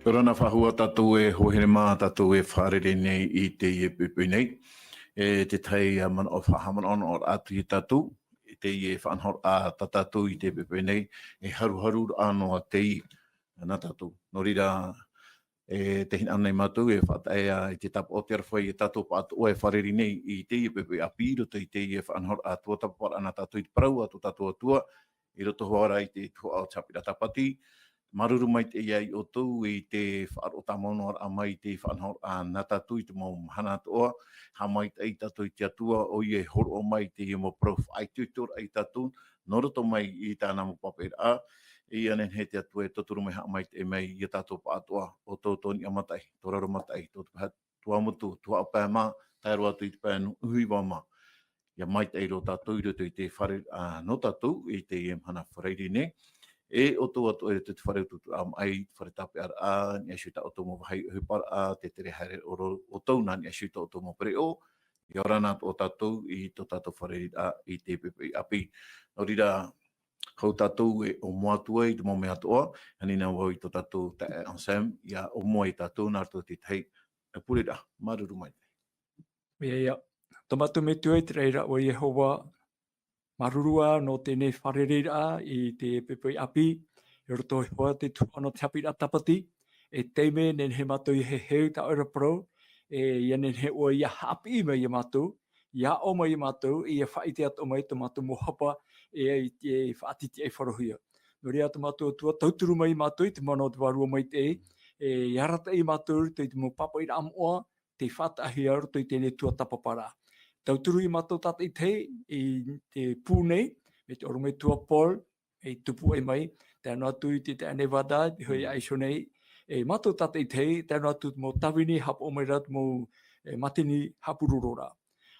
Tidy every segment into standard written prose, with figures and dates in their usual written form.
Rana whahua tātou e hohere mā tātou e wharere nei I te ie pupu nei. Te tei man o whahaman on o atu I tātou. Te ie whanhor a tātou I te pupu nei. E haru anō a te I nā tātou. Nō rira te hina nei mātou e whataea I te tapu o te arwhai e tātou pa atu o e whareri nei I te ie pupu a pīro te ie whanhor a tua tapapara ana tātou I te parau atu tātou atua. I roto hoara I te tua o Tapira Tapati. Maruru mai te iai o tau I te whaaro tamono a mai te whanhor a natatu I te mau hana toa. Ha mai te tatu I te atua o I e horo o mai te mo prof ai tutor ai tatu. Noroto mai I tāna mo papera a. I anen he te atua e toturu mai ha mai te mai I tātou pa atua o tō tōni amatai. Tōraro matai. Tō tua mutu, tua apēma, taero atu I te pēnu uhi wama. Ia mai te iro tātou I roto I te whare no tātou I te hana whareiri ne. E o tō atu e te whare tutu am ai, whare tape ar a, ni ashuta o tō mo wahai uhipar a, te tere haere o tau nā ni ashuta o tō mo pere o, I orana o tātou I tō tātou whare a I te pepe api. Nō rira, hau tātou e o moatua I te mo mea toa, hani nā wau I tō tātou te ansam, ia o moa I tātou nā rto te tei, e purera, maruru mai. Ia, tomatu me tue te reira o Yehova, marurua no tēnei wharereira I te pepei api, I roto hoa te tuano Tapira Tapati, e teime nen he mātou I he heu ta ora pro, ia nen he o ia hapi mai I mātou, ia o mai I mātou, ia whaite atu mai to mātou mohapa, I te whaatiti ai wharohia. No rea to mātou tua tauturu mai I mātou, te mana o te warua mai te I arata I mātou, te mo papa I amoa, te whatahi au to I tēnei tua tapapara. Tauturu I mātou tata I te pūnei, me te orome tua Paul, e tupu ai mai, te anu atu I te Nevada, te hoi aiso nei, e mātou tata I te anu atu mō tawini hapa o mai rat mō matini hapururora.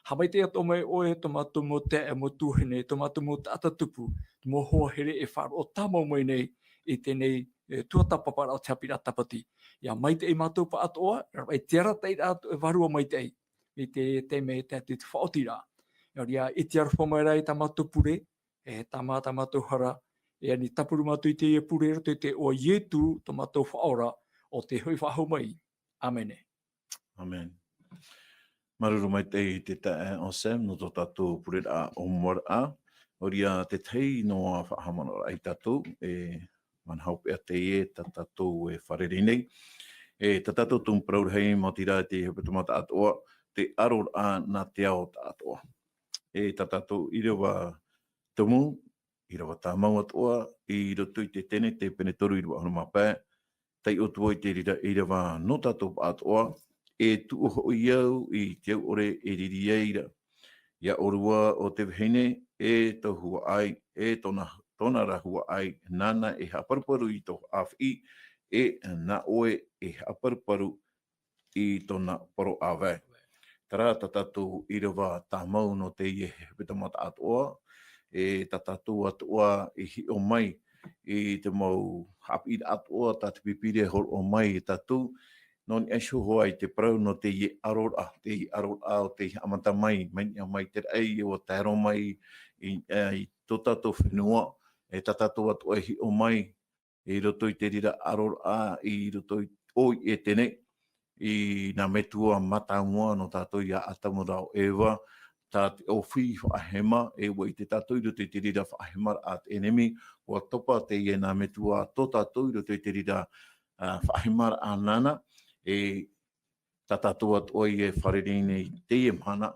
Hamai te atu o mai oe to mātou mō te e mō tūhene, to mātou mō tata tupu, mō hoa here e wharo o tāmau mai nei I tēnei tua tapapara o Tapira Tapati. Ia mai te I mātou pa atoa, e te arata I atu e warua mai te I te me te whaotira. Ia I te arwha mai rai tā mātou pure, tā mātou hara, e ani tapuru mātou I te pure rato te o ietu tō mātou whaora o te hui whahau mai. Amene. Amen. Maruru mai te tae o Sam, no tō tātou pure a o mora a. Oria te tei no a whahamana ai tātou, manhaupe a te tā tātou e wharere nei. Tā tātou tōng praur hei mo tira te hepetamata atoa, te aror a nā te ao tātoa. Tā tātou I rewa tomu, I rewa tā mau atoa, I roto I te tene, te pene toru I rewa hana mapē, tei o tua I te rira I rewa no tātou atoa, e tuoho I au I te au ore e riri eira. Ia orua o te vihene, e tohua ai, e tona rahua ai, nana e haparuparu I tō awhi, e nā oe e haparuparu I tōna poro awai. Tara tātou I rewa tā mau no te ie hepetamata atoa, tā tātou atoa I hi o mai I te mau hapi atoa tā te pipire hor o mai I tātou, no ni aisho hoa I te parau no te ie arora, te ie arora o te amata mai, mai te rei o taero mai I tō tātou whenua, tā tātou atoa I hi o mai, I roto I te rira arora, I roto I oi e tene, I nā metua mataunga no tātou I a atamurao ewa, tā te ofi whaahema, e wa I te tātou I roto I te rira whaahema a te enemi, wa topa te I nā metua tō tātou I roto I te rira whaahema a nana, tā tātou atua I e wharerine I te mana,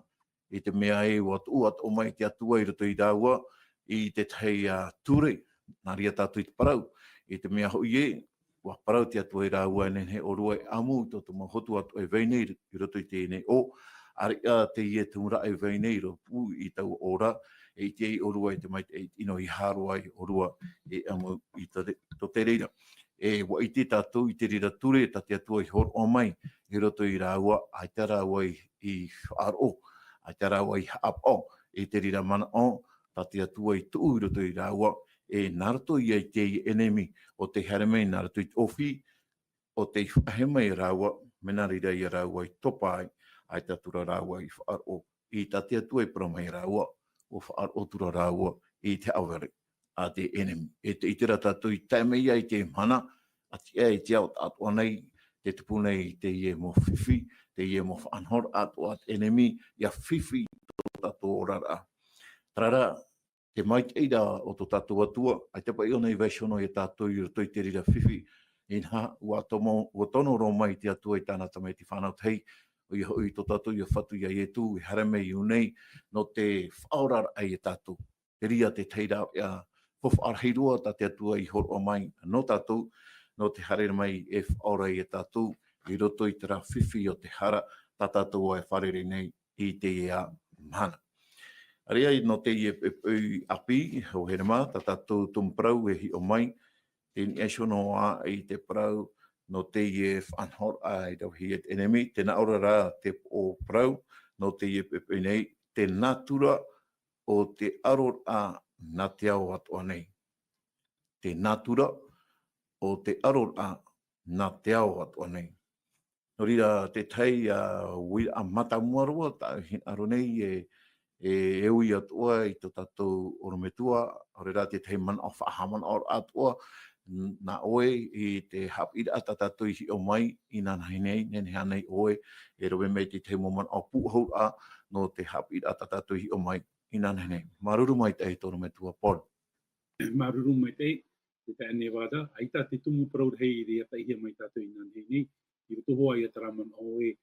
I te mea e wa tu atua mai te atua I roto I rāua, I te tei ture, nā ria tātou I te parau, I te mea hoi e, wa parau te atua I rāua nen he orua e amu tō tō mahotu atua e veinei I roto I tēnei o, ari te ie tūra e veinei ro pū I tau ora, e te ei orua I te mai te ino I hāroa I orua e amu I tō te reira. E wa I te tātou I te rira ture, tā te atua I hor o mai, I roto I rāua, ai te rāua I whaaro, ai te rāua I haapo, e te rira mana o, tā te atua I tuu I roto I rāua, e narato I te enemi o te haramei narato I ofi o te whahema I rāua, mena rira I rāua I topa ai te atura rāua I whaaro, I tā te atua I parama I rāua, o whaaro tura rāua I te awere a te enemi. E te itera tātou I taimei ai te mana, ati e te au atu anei, te tupu nei te ie mo whiwhi, te ie mo whanhor atu at enemy, ia whiwhi tō tātou orara. Tarara, te mai te ira o tō tātou atua, ai te pai ona i vaisono i tātou i rotoi te rira whiwhi, inha ua tono ro mai te atua i tāna tamai te whanau tei, o i hoi tō tātou i a whatu i a ietu, i harame i unei, no te whaorar ai e tātou. Te ria te teira ia whawharheirua ta te atua i horo mai no tātou, no te harere mai e whaora i e tātou, i roto i te rā whiwhi o te hara, ta tātou ai wharere nei i te ea mana. Aria no te i e api, o here mā, ta tātou tumprau e hi o mai, te ni esono a i te prau, no te i e whanhor ai rau hi et enemy, te na ora rā te o prau, no te i e nei, te natura o te aror a na te au atua nei. Te natura o te aror a na te au atua nei. No rira te tei a matamuarua, ta aro nei e ui atua i tō tātou orometua, ore rā te tei man o whahaman o atua, na oe i te hapira ata tātou i o mai, i nā nahi nei, nene hanei oe, e rowe mei te tei moman o puhau a, no te hapira ata tātou i o mai, i nā nahi nei. Maruru mai te tō orometua, Paul. Maruru mai te ane wada, aita te tumu parau hei rea ta ihia mai tātou i nā nahi nei, i roto hoa i ataraman o e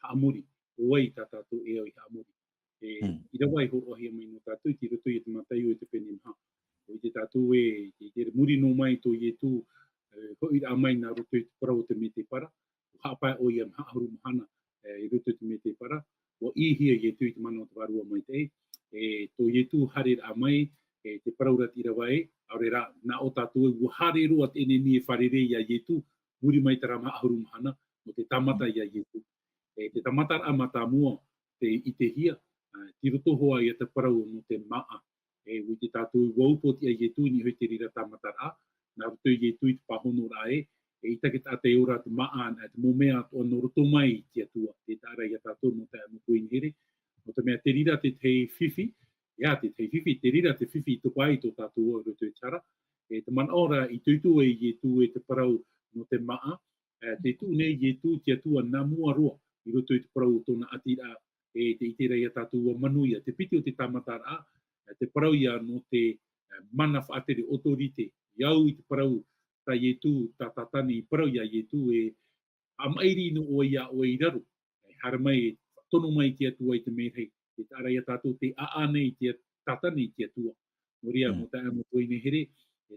haamuri, o e tā tātou e o i haamuri. I rawa i horo ahia mai no tātou, i te roto i te matai o i te pene maha. O i te tātou e te muri no mai tō i e tū, hoi rā mai nā roto i te parau te me te para, o hapai o i am haaru mahana i roto i te me te para, o i hia i e tū i te mana o te warua mai te tō i e tū hare rā mai, te parau rati rawa aure rā, nā o tātou e hare roa te ene ni e wharere i a i e tū, muri mai te rā haaru mahana, o te tamata i a i e tū. Te tamata rā mata mua, i te hia, ti roto hoa i te parau no te maa. Ui te tātou waupoti a i e tū ni hoi te rira tamata rā, nā roto i e tū i te pahono rā i take tā te ora te maa, te momea o no roto mai i te atua, te tāra i a tātou no te amuku i here. No te mea te rira te tei whiwhi, te tei whiwhi, te rira te whiwhi i tuku ai tō tātou o roto i tara. Te man ora i tūtu e i e tū e te parau no te maa, te tū nei i e tū te atua nā mua roa i roto i te parau tōna atira te itera i a tātou manuia, te piti o te tamata rā, te parau ia no te mana whaatere otorite, iau i te parau ta i e tū, ta tatani, parau ia i e tū e amairi no o ia o i raru. Hara mai, tono mai te atua i te merhei, te tāra i a tātou te aanei te tatani te atua. Moria mo ta amo toine here,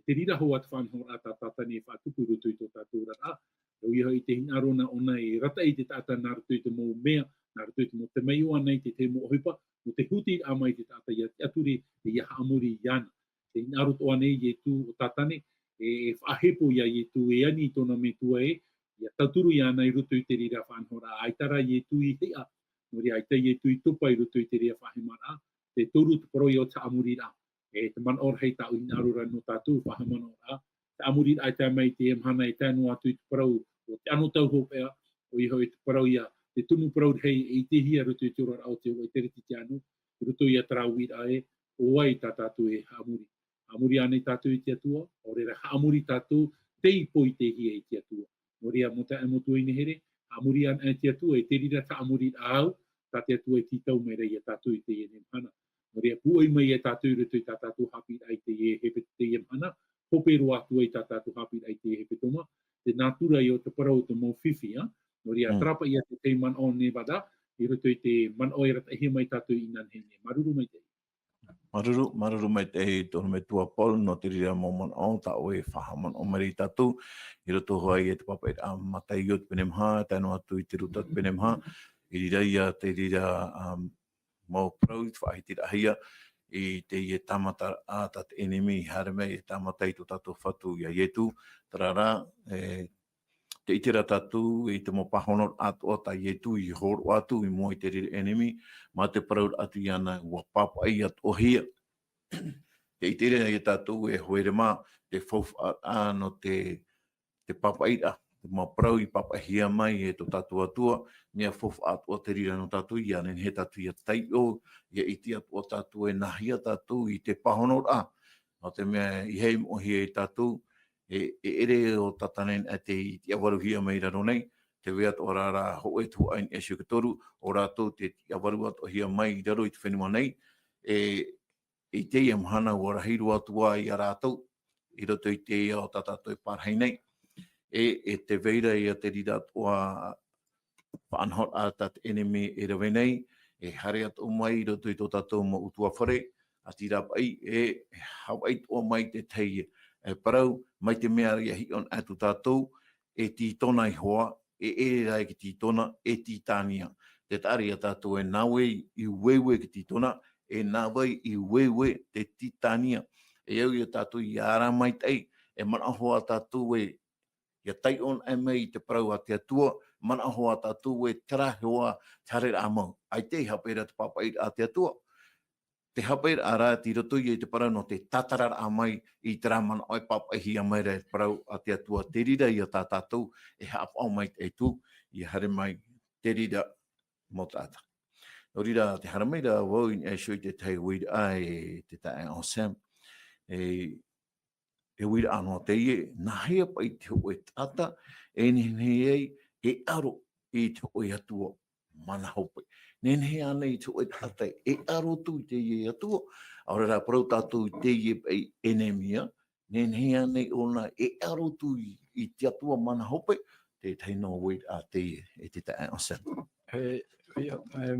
te rira hoa te whanhora a ta tatani e whaatupu roto i tō tātou rara. Rau iho i te hinarona ona e rata i te tata nā roto i te mō mea, nā roto i te mō te meiua nei te te mō ohipa, mo te huti a mai te tata i ature e ia haamuri i ana. Te hinaro toa nei i e tū o tatane, e whahepo ia i e tū e ani tōna me tua ia tauturu i ana i roto i te rira whanhora, aitara i e tū i hea, nori aita i e tū i tupa i roto i te rira whahemara, te toru te paroi o te amuri rā. Te man or hei tau hinaro ra no tātou whahamano rā, te amuri rā tai mai te emhana e tēnu atu i te parau o te ano tau hopea, o iho i te parau ia, te tumu parau hei e te hia roto i te ora au te o i te reti te anu, roto i a tarau i rae, o ai tā tātou e haamuri. Haamuri ane tātou i te atua, o reira haamuri tātou, te ipo i te hia i te atua. Noria mo ta amo tuine here, haamuri ane te atua, e te rira ta amuri au, tā te atua i titau me rei a tātou i te emhana. Noria puoi mai e tātou roto i tā tātou hapi ai te hepe te emhana, hopero atu i tā tātou hapi ai te hepe toma, te nātura i o te parau te mō whiwhi, Noria trapa i a te te man o ne wada, i roto i te man o i rata he mai tātou i nan hene. Maruru mai te. Maruru mai te tono me tua Paul, no te rira mō man o, ta oe whahaman o mari tātou, i roto hoa i e te papa i a matai o te penemha, tēnu atu i te ruta te penemha, i rira ia te rira mō prau, i te whaahiti rahia, i te i e tamata a tat enemy, harame i tamata i tō tātou whatu i a ietu, tarara, te itera tatu i te mo pahonor atu o ta ietu i horo atu i mo i te riri enemy, ma te paraur atu i ana ua papa i atu o hia. Te itera i tatu e hoere mā, te fof no te papa i a, te mo parau i papa hia mai e to tatu atua, mea fof atu o te rira no tatu i ana, he tatu i a taio, i a iti atu o tatu e nahia tatu i te pahonor a. No te mea i hei mo hia i tatu, ere o tatanen te i awaruhia mai raro nei, te wea o rara ho e tu ain e shukatoru, o rātou te awaru atu hia mai raro i te whenua nei, i te ia mhana o rahiru atua i a rātou, i roto i te ia o tatatou parhei nei, te veira i a te rira atua whaanhot a tat enemy e rawe nei, hare atu mai i roto i tō tātou mo utua whare, a tira pai, hau ait o mai te tei parau, mai te mea ria hi on atu tātou, ti tona i hoa, rai ki ti tona, ti tānia. Te tari a tātou nawe i wewe ki ti tona, nawe i wewe te ti tānia. Au i a tātou i ara mai tei, mana hoa tātou ia tai on mei te parau a te atua, mana hoa tātou tera hoa tare amau. Ai te hapera te papai a te atua. Te haper ara ti roto i te parau no te tatarar a mai i te ramana oi papahi a mai rei parau a te atua te rira i a tātātou hapa au mai e tu i hare mai te rira mo tāta. No rira te harameira wau in e shui te tei wira ai te tae o Sam. Wira anō te ie, nā hea pai te oe tata, nei aro i te oe atua mana hope. Nenhe anei te oe tata aro tu te ie atua, aurera parau tātou te ie pai enemia, nenhe anei ona aro tu i te atua mana hope, te teino wait a te ie, te tae o Sam.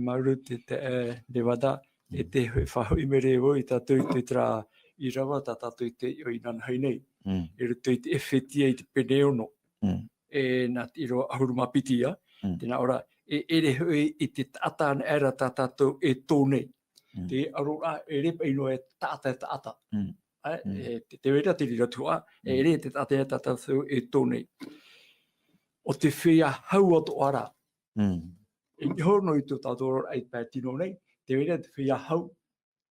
Mauru te te wada, te whahui mere o i tātou i te tra i rawa tātou i te o i nanhai nei. E ruto i te ewhetia i te pene ono. Nā te iro ahurumapiti ia. Tēnā ora, ere hui i te tātāna era tātou e tōnei. Te arora e repa ino e tātai tāta. Te wera te rira tua, ere te tātai tātou e tōnei. O te whea hau ato ara. E hono i tō tātou ai pētino nei, te wera te whea hau.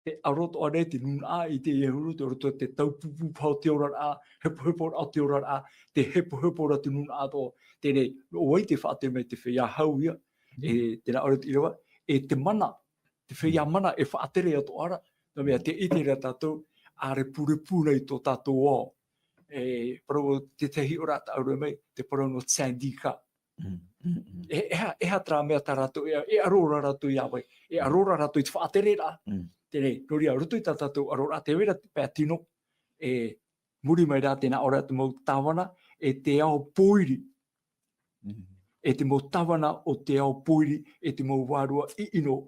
Te aroto ane te nuna i te ehuru, te roto te taupupu pao te ora a, hepo a te ora a, te hepo a te nuna a tō. Tēnei, oi te whaate mai te whea hau ia, tēnā ora te irawa, te mana, te whea mana e whaatere a tō ara, no mea te itere tātou, are purepuna i tō tātou o. Parau te tehi ora ta aurua mai, te parau no Tsandika. Eha tra mea tā rātou, e arora rātou i awai, e arora rātou i te whaatere rā. Tēnei, nori a ruto i tātou arora, te wera te pētino, muri mai rā tēnā ora te mau tawana, te ao poiri. Te mau tawana o te ao poiri, te mau wārua i ino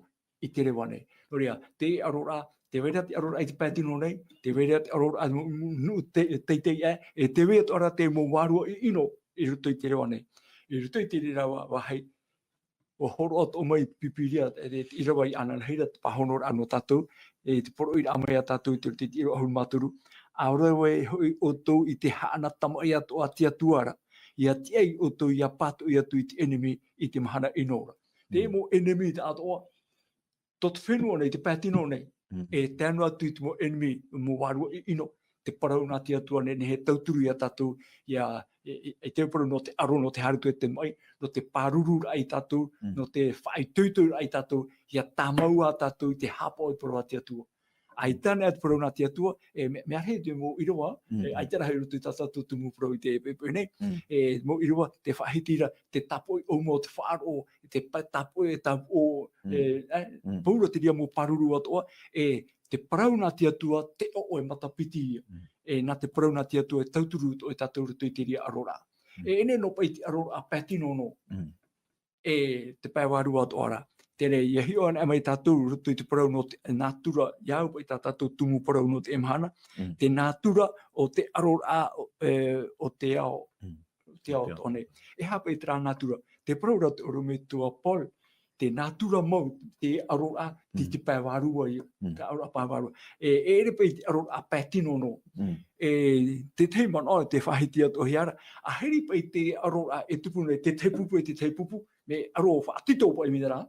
i te rewa nei. Nori a, te arora, te wera te arora i te pētino nei, te wera te arora teitei te wera te arora te mau wārua i ino i ruto i te rewa nei. I ruto i te rewa wahai, o horo atu o mai pipiria, te irawa i ana heira, te pahonora anō tātou, te poro i amai a tātou, te iro ahuru māturu. Aorewe hoi o tau i te haana tama i atu a te atuara, i a tiai o tau i a pātu i atu i te enemy i te mahana inora. Te mo enemy te atoa, tot whenua nei, te pētino nei, te anu atu i te mo enemy, mo wārua i ino, te parau nā te atua nei, he tauturu i a tātou, e te upara no te aro, no te haritu e te mai, no te pāruru ai tātou, no te whai tuituru ai tātou, ia tāmau a tātou, te hapa o i parau a te atua. Ai tāne atu parau nā te atua, mea hei te mo iroa, ai tera hei rutu i tātou tumu parau i te epepe nei, mo iroa, te whahitira, te tapoi o mo te whaaro, te tapoi e tapo, paura te ria mo pāruru atoa, te parau nā te atua, te o e matapiti ia. Nā te parau nā te atua, e tauturu o e tātou rutu i te ria arora. Ene no pai te arora a pētino no, te pēwaru atu ara. Tere, ia hio ana mai tātou rutu i te parau no te nātura, iau pai tātou tumu parau no te emhana, te nātura o te arora o te ao, te ao tone. E hapa i te rā nātura, te parau ratu o rume tua Paul, te nātura mau, te arora, te pēwarua ia, te arora pēwarua. Ere pai te arora a pētino no. Te teiman o te whahiti atu hiara, a heri pai te arora e tupune, te teipupu e te teipupu, me aro whaatito pa i midara.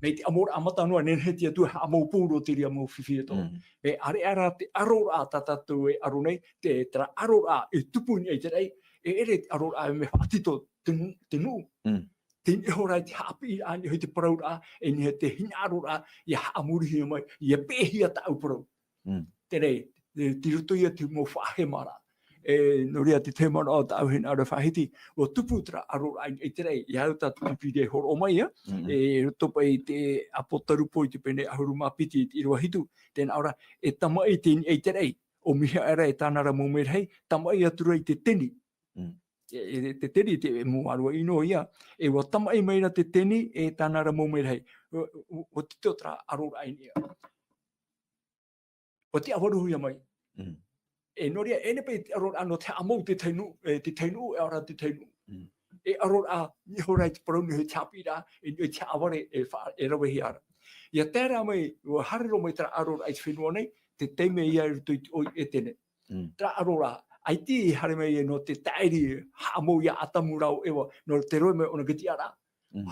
Me te amora amata noa, nenheti atu ha amau pūro te ria mau whiwhi ato. Me are ara te arora tātātou e aro nei, te tra arora e tupuni ai te rei, ere te arora e me whaatito te nuu. Te hora te hapi ani hoi te parau rā, e ni te hina arora, i haamurihi mai, i a pēhia tāu parau. Tere, te ruto ia te mo whahemara. noria te te mana o tau hena ara whahiti, o tupu tra aro ai e terei, i hau ta tupi de horo o mai ia, topa i te apotarupo i te pene ahuru mapiti i rua hitu, tēnā ora, e tamai e terei, o miha era e tānara mōmera hei, tamai atura i te teni, te teni te mo arua ino ia, e wa tamai meira te teni e tānara mōmera hei, o te teo tra aro ai ia. O te awaruhu ia mai, e noria ene pe te arora ano te amau te teinu e ora te teinu. E arora ni horai te parau ni he tāpira e te aware e rawe hi ara. Ia tērā mai, ua harero mai tra arora ai te whenua nei, te teime ia e rutu e tene. Tra arora, ai ti hare mai e no te tairi hamau ia atamurau ewa, no te roe mai ona gati ara.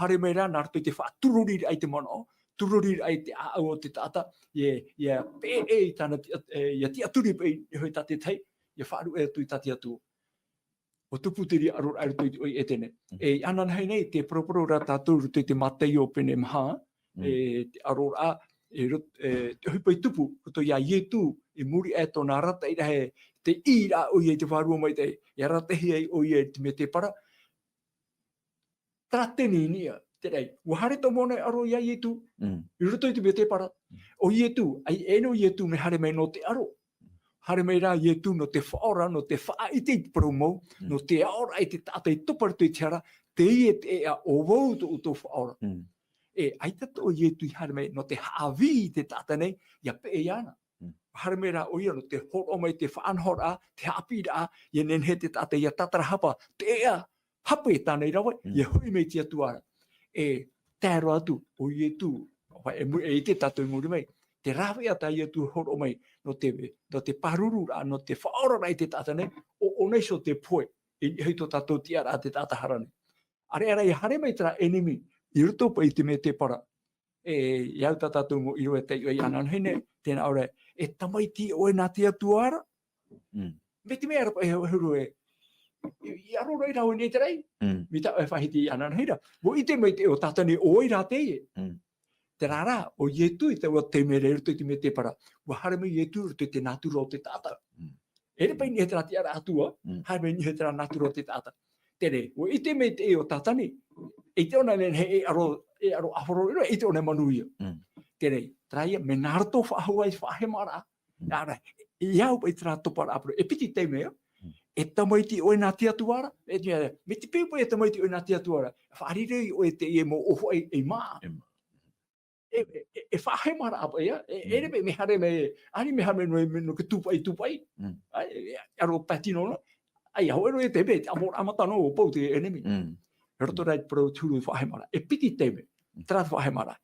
Hare mai rā, nā rutu te whātururiri ai te mana, tururiri ai te au o te tata, ia pe e tāna, ia ti aturi pe i hoi tate tei, ia whaaru e tui tati atu. O tuputiri arora ai rutu i e tene. E anan hei nei, te proporo rā tātou rutu te matei o pene maha, te arora te hupa i tupu, koto ia ietu, i muri e tōna rata i rahe, te i rā o i te whārua mai te, ia ratahi ai o i te me te para. Trateni nia, te rei, ua hare tō mona aro ia ietu, i ruto i te me te para. O ietu, ai eno ietu me hare mai no te aro. Hare mai rā ietu no te whaora, no te wha i te promou, no te aora i te tata i tupara tu i tiara, te i e te ea o wau tu uto whaora. E ai tato o ietu i hare mai no te hawi i te tata nei, ia pe e ana. Hare mai rā o ia no te horo mai te whaanhora, te hapi rā, ia nen he te tata ia tatara hapa, te ea hapa e tānei rawa, ia hui mei tia tuara. E tēro atu o ietu, e te tato i muri mai, te rawe ata ietu horo mai, no te paruru rā, no te whaora rai te tata nei, o nei so te poe, i hei tō tato tia rā te tata harane. Are i hare mai tra enemi, i ruto pa i te me te para. E iau tātou mo iro e te ioi anan hene, tēnā ora, e tamaiti o e nā te atuara. Me te mea rapa e huru e, i arora i rau nei te rei, mi tau e whahiti i anan hera. Wo i te mei te o tātani o i rā te ie. Te rārā, o ietu i te o te mere ruto i te me te para. Wa hare mai ietu ruto i te natura o te tāta. Ere pai ni he tera te ara atua, hare mai ni he tera natura o te tāta. Tere, o i te me te o tātani, e te ona nen he e aro ahoro iro, e te ona manuia. Tere, traia, me nārto whahua i whahemara. Ara, iau pai tera topara apro, e piti te mea, e tamaiti o e nā te atuara, me te pepa e tamaiti o e nā te atuara, wharirei o e te ie mo oho e maa. E whahemara apa ia, ere pe me hare me, ani me hare me no ke tupai, aro patino no, ai hau ero e te me, te amor amatano o pau te enemi. Roto rai pro turu whahemara, e piti te me, trat whahemara.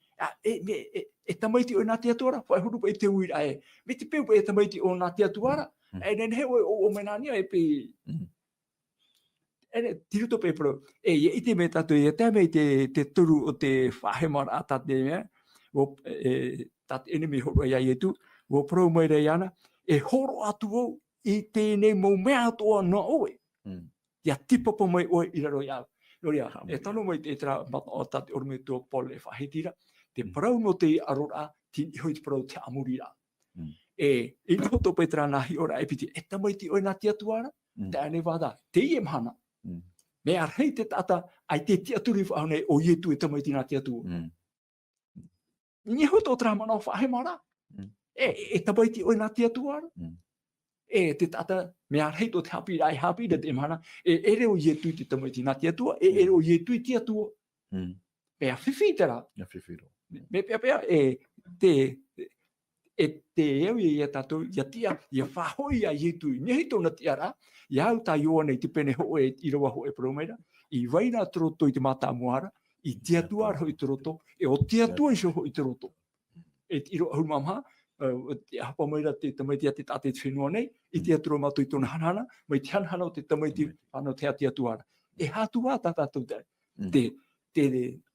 E tamaiti o nā te atuara, whai hurupa e te uira e, me te pepa e tamaiti o nā te atuara, e nen he o menania e pe, ere tiruto pe pro, i te me tatu, e te me te turu o te whahemara a tate mea, tat enemi horo ia ietu, wo pro mai rei ana, e horo atu o i tēnei mau mea atoa na oe. Ia tipopo mai oe i raro iau. Noria, e tano mai te tra mata o tate orme tua pole e whahitira, te parau no te arora, ti hoi te parau te amurira. E noto pe tra nahi ora e piti, e tamaiti oe nā te atuara, te ane wada, te ie mahana. Me arhei te tata, ai te tia turi whaone o ietu e tamaiti nā te atua. Ni hoto tra mana o whahemara. E tamaiti oe nā te atuara. E te tata, me arhei to te hapi rai hapi da te mana, e ere o ietu te tamaiti nā te atua, e ere o ietu te atua. Pea whiwhi tera. Me pea, e te eo i tatou, ia tia, ia whahoi a ietu, nehi tōna tia ra, ia au tā ioa nei te pene ho e i rawa ho e promeira, i waina troto i te mata amuara, i te atua ho i troto, e o te atua i ho i troto. E i roa hurumamha, te hapa maira te tamaiti a te tate te whenua nei, i te atua mato i tōna hanhana, mai te hanhana o te tamaiti whanau te ati atuara. E hatua tā tātou te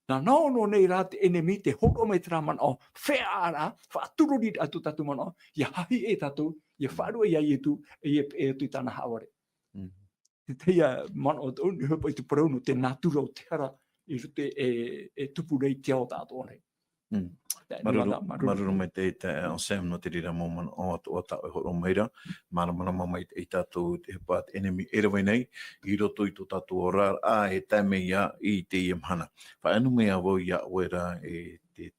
nā naono nei rā te enemi, te horo mai te rāman o whea ara, whaatururi atu tatu mana, ia hahi e tatu, ia whaarua ia ietu, e atu i tāna haware. Te teia mana o tau, ni hupa i te parauno, te natura o te hara, i rute e tupu rei te ao tātua nei. Maruru mai te on Sam no te rira moman o ta o meira mana mai e tātou te pat enemy erawai nei I roto I tō tātou ora a e tame ia I te iamhana. Whaenu mea wau ia wera e te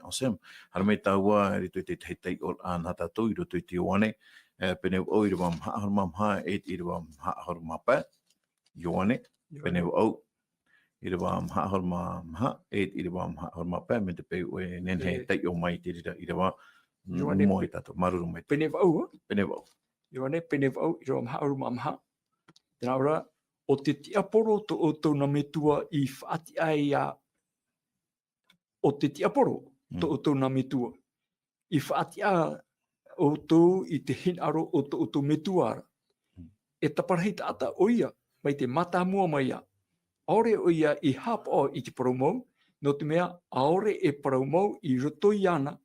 on Sam. Hara mai tāua e te tei o ana tātou I roto I te oane. Pene o I rawa mamha e I rawa mahahor mapa. Ioane. Pene o I rawa mahahor maha e I rawa mahahor mapa. Me te pe ue nenhe tei o mai te rira I rawa moi tātou maruru mai. Pene wau. Pene wau. Ioane pene wau I rawa mahahor maha. Tēnā ora, o te tiaporo to o tō na metua I whaati ai a o te tiaporo to o tō na metua. I whaati a o tō I te hinaro o tō metua. E taparahi tāta oia mai te mata mua mai a. Aore oia I hap o I te paromau, no te mea aore e paromau I roto I ana.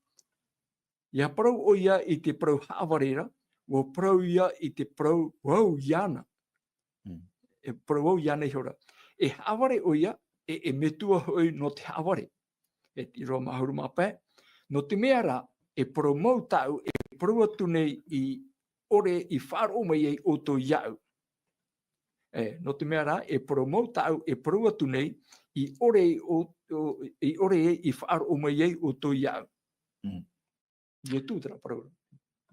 Ia parau oia I te parau haawarera, o parau ia I te parau wau iana. E parau iana I hora. E haware oia e metua hoi no te haware. E te roa mahuru mape. No te mea ra, e paromau tau e parau atu nei I ore I wharo mai ei o tō iau. No te mea ra, e paromau tau e parau atu nei I ore I wharo mai ei o tō iau. Ia tūtara parau.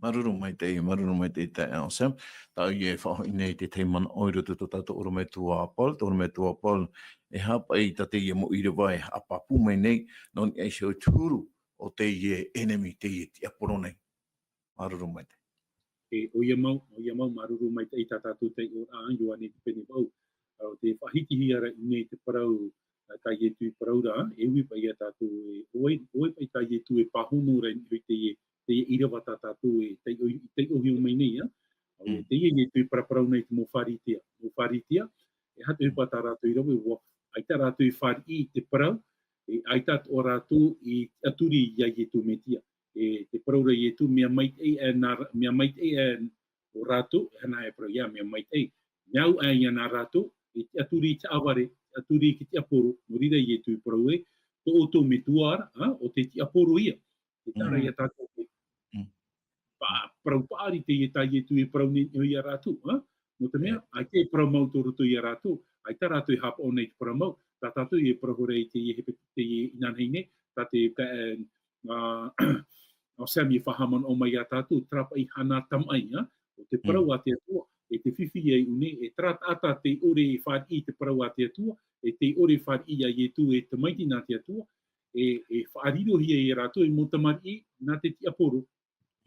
Maruru mai te on Sam. Tau I e whahoi nei te teiman oiro tu tātou oro me tua apol. Oro me tua apol e hapa I tate I mo ire vai hapa pu mai nei. Non e shau tūru o te I enemy te I te aporo nei. Maruru mai te. E oia mau maruru mai te I tātou te o a Ioane te pene wau. O te whahiti ara I nei te parau tai e tui parau ra. E ui pai a tātou e oe pai tai e tui e pahono rai te irawa tātou e te ohi o mai nei, te e tui paraparau nei te mōwharitia. Mōwharitia, e hatu e pata rātou I rawa, aita rātou I whari I te parau, e aita o rātou I aturi I e tū metia. E te parau rai e tū, mea mait e o rātou, hana e parau, mea mait e. Miau ai ana rātou, e te aturi te aware, aturi ki te aporo, no rira I e tū parau e, to o tō me tuara, o te aporo ia. Te tāra ia tātou parau pāri te tai e tu e parau ni I a rātou. No te mea, ai te parau mau tō roto I a rātou, ai tā rātou I hapa o nei te parau mau, tā tātou I parau hore I te hepe te inanheine, tā te o Sam I whahaman o mai a tātou, trapa I hana tamai, o te parau a te atua, e te whiwhi e une, e trata ata te ore I whari I te parau a te atua, e te ore whari I a e tu e te maiti nā te atua, e whaarirohi e rātou e motamari I nā te ti aporo.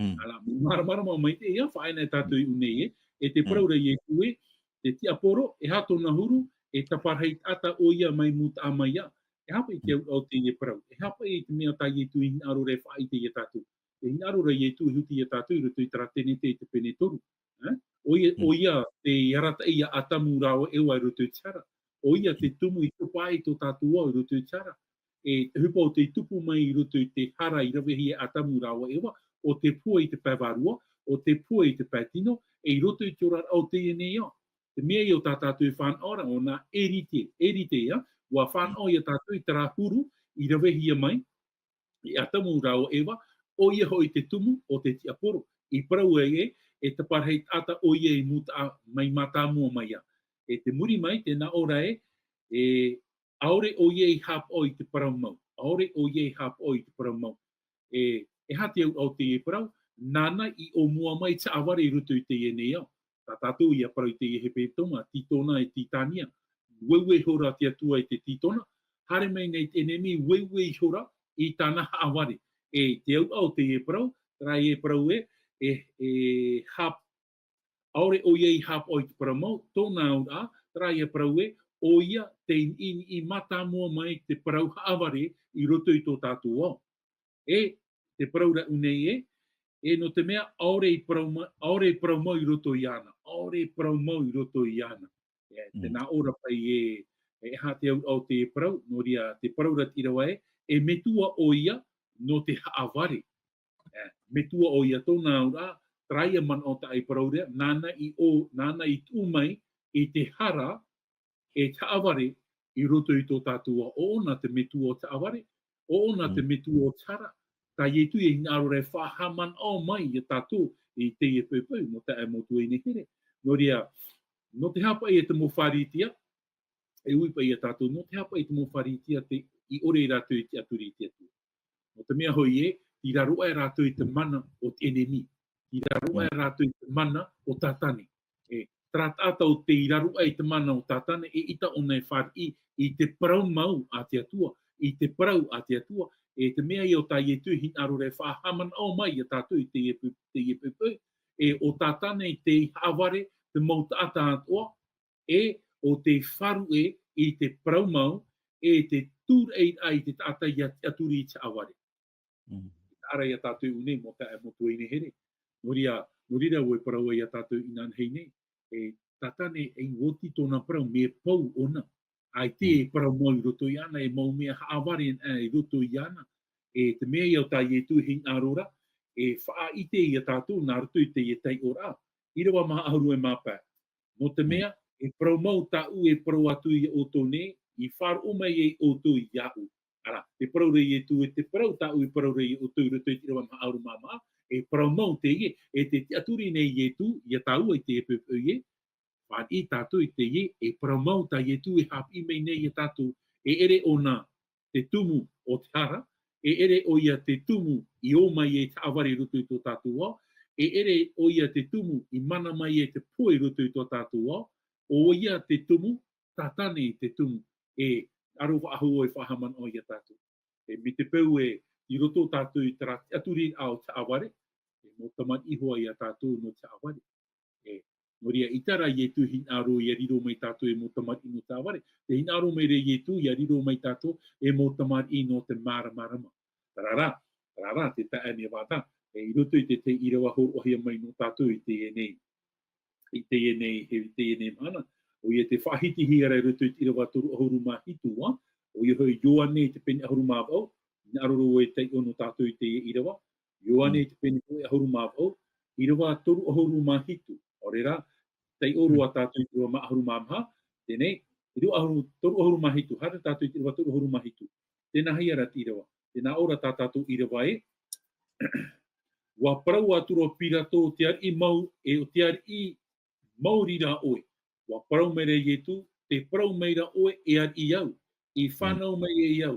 Ala, marama mai te ia, whaena e tātou I une e te parau rei e tue, te ti aporo, e hato na huru, e taparhei ata o ia mai muta a mai ia, e hapa I te au te e parau, e hapa I te mea tai e tue I aro rei whai te e tātou. E aro rei e tue huti e tātou, I roto I taratene te pene toru. O ia te arata ia atamu rao e wai roto I tara. O ia te tumu I tupai tō tātou o roto I tara. E hupa o te tupu mai I roto I te hara I rawehi e atamu rao e wa, o te pua I te paiwarua, o te pua I te paitino, e I roto I te ora au te ene ia. Te mea I o tātou I whanaora o nā erite ia, wa whanau I tātou I tara huru, I rawehi ia mai, I atamu rao ewa, o ia hoi te tumu o te ti aporo. I parau e te parhei ata o ia I muta mai mata mua mai ia. E te muri mai, te nā ora e aore o ia I hap o I te parau mau. Aore o ia I hap o I te parau mau. E hati au te e parau, nana I o mua mai te aware I rutu I te e nei au. Tā tātou I a parau I te e hepe tonga, titona e titania. Wewe hora te atua I te titona. Hare mai nei te enemi, wewe hora I tāna aware. E te au te e parau, trai e parau hap, aore o ia I hap o I te parau mau, tōna au trai e parau o ia te I mata mua mai te parau aware I roto I tō tātou au. E te parau ra unei no te mea aore parau mau I roto I ana. Aore parau mau I roto I ana. Te nā ora pai e hate au te parau, no ria te parau ra tirawa e metua o ia no te haaware. Metua o ia tōna ora, traia man o ta I parau rea, nana I tū mai I te hara e te aware I roto I tō tātua o na te metua o te aware, O ona te metu o tara. Ta ietu e hina aro re whahaman o mai i tātou i te e pēpau mo te e motu e nehere. No ria, no te hapa i te mowharitia, e ui pa i a tātou, no te hapa i te mowharitia i ore i rātou i te aturi i te atu. No te mea hoi e, i rarua e rātou i te mana o te enemi. I rarua e rātou i te mana o tātane. E trātata o te i rarua i te mana o tātane, e ita o nei whari i te parau mau a te atua, i te parau a te atua, e te mea i o tā ietu hin aro re whahaman au mai i tātou i te iepupu, e o tātane i te haware, te mauta ata atua, e o te wharu e i te parau mau, e te tūr e ai te tata i aturi i te aware. Ara i a tātou unei mo te motu e nehere. Norira ue parau i a tātou inan hei nei, e tātane e woti tōna parau me pau ona. Ai te e parau mau i roto i ana, e mau mea haaware i roto i ana. E te mea i au tā ietu hin arora, e wha ite i a tātou nā roto i te i tei ora. I rewa maha ahuru e māpā. Mo te mea, e parau mau tā u e parau atu i o tō ne, i whār o mai e o tō i iau. Ara, te parau rei e tū e te parau tā u e parau rei o tō i roto i te rewa maha ahuru māma, e parau mau te ie, e te aturi nei i e tū, i a tā u e te e pēpau ie, whār i tātou i te ie, e parau mau tā i e tū e hapi mei nei i tātou, e ere o nā te tumu o te hara, e ere o ia te tumu i o mai e te awari roto i tō tātou wā, e ere o ia te tumu i mana mai e te poe roto i tō tātou wā, o ia te tumu, tātane i te tumu, e aro ahu o e whahaman o ia tātou. E mi te peu e i roto tātou i te aturi ao te aware, e mo tamat ihoa i a tātou no te aware. E noria itara i e tu hin aro i a riro mai tātou e mo tamat i no te aware. Te hin aro mai re i e tu i a riro mai tātou e mo tamat i no te maramarama. Tarara, te tae me wāta. E i roto i te irawa hor ohia mai no tātou i te e nei. I te e nei mana. O ia te whahiti hiara i roto i te irawa toru ahuru mā hitu wā. O ia hoi ioane i te pene ahuru mā wau. Ina aroro e te ono tātou i te irawa. Ioane i te pene ahuru mā wau. Irawa toru ahuru mā hitu. O reira, te oro a tātou i te irawa mā ahuru mā maha. Tēnei, toru ahuru mā hitu. Hara tātou i te irawa toru ahuru mā hitu. Tēnā hiara te irawa. Tēnā ora tātou irawa e. Wa parau atura pirato te ar i mau, e o te ar i maurira oe. Wa parau mere i tu, te parau meira oe e ar i au. I whanau mei e iau.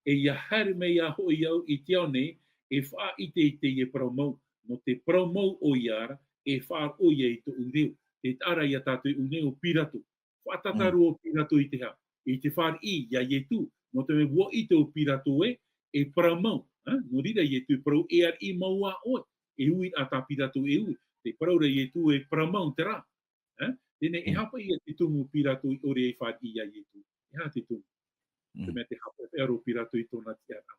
E ia hare mei a ho i au i te au nei, e wha i te i parau mau. No te parau mau o iara, e wha o i to ureu. Te ara i a tātou uneo pirato. Whatataru o pirato i te ha. I te whar i i tu. No te me wo i te o pirato e parau mau. No rira i tu parau e ar i maua oe. E ui a tā pirato e ui. Te parau rei e tu e parau mau te rā. Tēnei e hapa i a te tumu pirato i ore e whar i tu. E hā te tumu. Te mea te hapa e aro pirato i tōna te ara.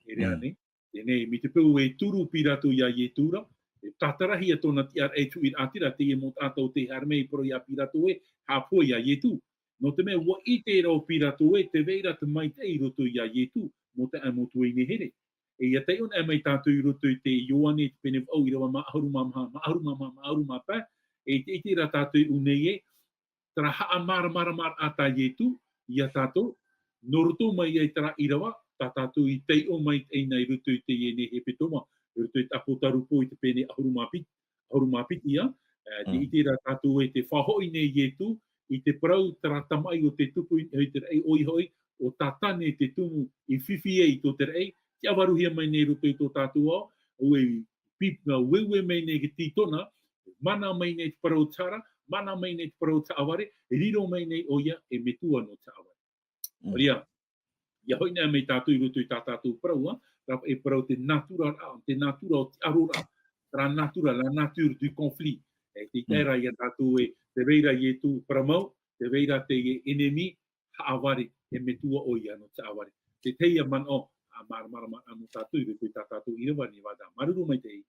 E rea ne. Tēnei, mi te peu e turu pirato i tura. E tatarahi a tōna te ara e tu i atira te e mo tātou te harmei pro i a pirato e hāpua i tu. No te mea wa i te rau pirato e te veira te mai te i roto i tu. Mo te amotu e nehere. E ia te on e mai tātou i roto i te ioane te pene au i rawa maaharu mā pā. E te iti ra tātou unei e. Tara haa mara a tā ietu i a tātou. No roto mai e tara i rawa. Tā tātou i te o mai e nei roto i te ene he petoma. I roto i tapotaru po i te pene ahuru mā piti ia. Te iti ra tātou e te whahoi nei ietu. I te parau tara tamai o te tupu i te rei oihoi. O tātane te tumu i whiwhi e i tō te rei. Te awaruhia mai nei roto i tō tātou au, o e pipna wewe mai nei ki titona, mana mai nei te parau tara, mana mai nei te parau ta aware, e riro mai nei o ia e metua no ta aware. Oria, ia hoi nei mai tātou i roto i tā tātou parau, rapa e parau te natura o te arora, tra natura, la nature du conflit. E te tera i a tātou e te reira i e tū paramau, te reira te enemi, haaware, e metua o ia no ta aware. Te teia man o, marama anu tātou i roto i tā tātou i rewa ni wada. Maruru mai te i.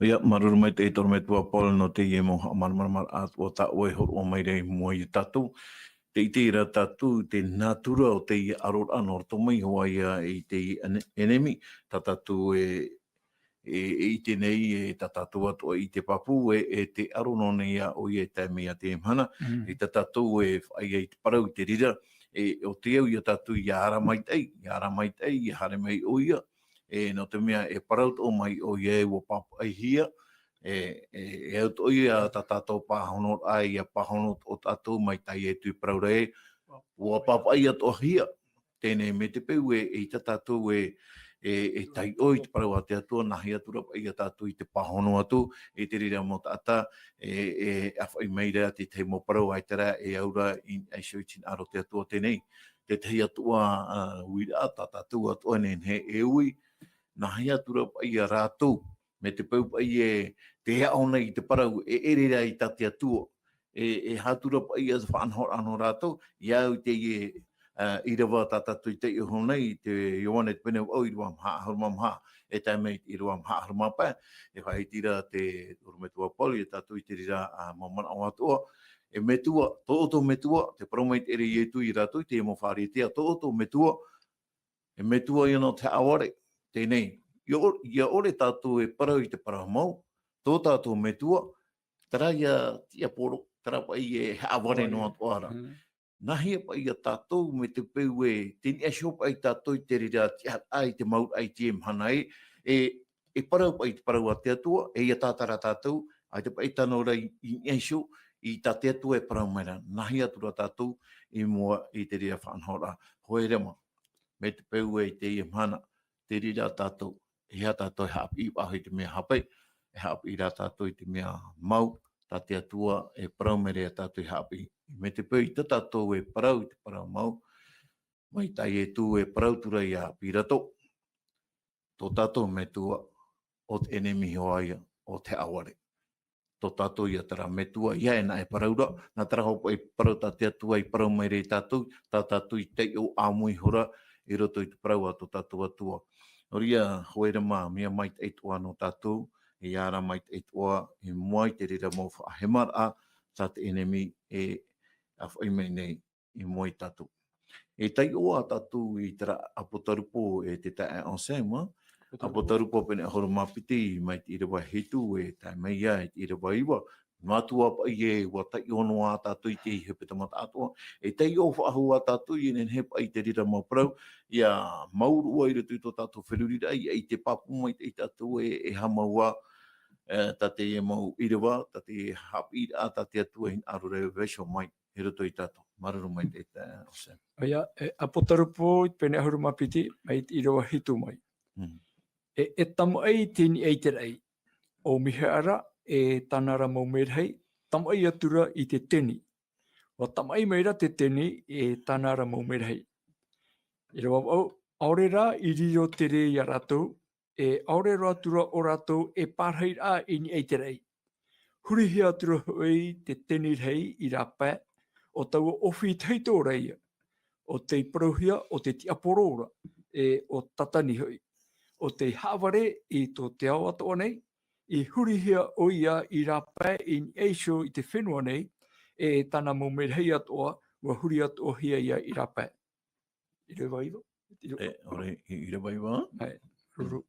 Ia, maruru mai te i toro me tua Paul no te i mo marama o tā oe hor o mai rei mua i tātou. Te iti ra tātou, te natura o te i arora no to mai hoa ia i te enemi. Tā tātou i te nei e tā tātou atu i te papu e te arono nei a o i e te mea te mhana. I tā tātou e whai te parau te rira. o te au ia tatu i ara mai tei, i hare mai o ia, no te mea e paraut o mai o ia ua papa ai hia, e au to ia ta tātou pāhono ai, a pāhono o tātou mai tai e tui parau rei, ua papa ai ato hia, tēnei me te peu i ta tātou e tai oi te parau a te atua, nahi atura pa i a tātou i te pāhono atu, e te rira mo tāta, awhai mai rea te te mo parau ai tera, e aura i aisho i tin aro te atua tēnei, te te atua uira ta tātou atua nen he e ui, nahi atura pa i a rātou, me te peu pa i te hea ona i te parau, e rira i tati atua, e hatura pa i a whanhor anho rātou, iau te i rawa tātatu i te i honei, te Ioane te peneu au i rua mha, haruma mha, e tai mei i rua mha, haruma pā, e whai tira te urumetua poli, e tātu i te rira mamana o atua, e metua, tō oto metua, te paromeit ere i etu i rātu, te mo whāri tea, tō oto metua, e metua i no te aware, tēnei, ia ore tātu e parau i te parau mau, tō tātu metua, tara ia tia poro, tara pa i e aware no atuara. Nahi pa i a tātou me te peu tēni a shop ai tātou i te rira ai te maut ai te mhana e parau pa i te parau a te atua, e ia tātara tātou, ai te pa i tano rei i eisho, i tā te atua e parau mai rā. Nahi atura tātou i mua i te rira whanhora. Hoi rema, me te peu te i mhana, te rira tātou, e hea tātou e hapi i pahi te mea hapai, e hapi i rā tātou i te mea mau, tā te atua e parau me rea tātou i hapi. Me te peu i te tātou e parau i te parau mau, mai tai e tū e parau tura i a pirato. Tō tātou me tua o te enemi hoaia o te aware. Tō tātou i a tara me tua, ia e na e paraura, nā tara hopo e parau tā te atua i parau mai rei tātou, tā tātou i te o āmui hora, i roto i te parau a tō tātou atua. Oria, hoera mā, mea mai te eitua no tātou, e ara mai te eitua, e moai te rira mō whaahemara, tā te enemi e a whai mai nei i moi tātou. E tai oa tātou i tera apotarupo e te tae ensema, apotarupo pene ahoro mapiti mai te irawa hetu e tae mai ia e te irawa iwa, mātua pa i e wa tai ono a tātou i te hepe tamata atua, e tai o whaahu a tātou i nen hepa i te rira mauparau, ia maurua i rutu i tō tātou wherurira i te papu mai te tātou e hamaua, tate e mau irawa, tate e hapi a tate atua in arore vesho mai. He roto i tātou, maruru mai te ose. Aia, apotarupo i pene ahuru mapiti, mai i roa hitu mai. E tamu ai tēni ei te rei, o mihe ara e tanara mau merhei, tamu ai atura i te teni. Wa tamu ai meira te teni e tanara mau merhei. I roa au, aurera i riro te rei a ratou, e aurera atura o ratou e pārhei a ini ei te rei. Hurihi atura hui te teni rei i rāpē, o tau ofi teito reia, o te parohia, o te tiaporora, o tatani hui, o te haware i tō te ao atoa nei, i hurihia o ia i rāpē i eisho i te whenua nei, e tana mo merhei atoa, wa huri atoa hia ia i rāpē. I rewa iwa? Ore, i rewa iwa? Hei, ruru.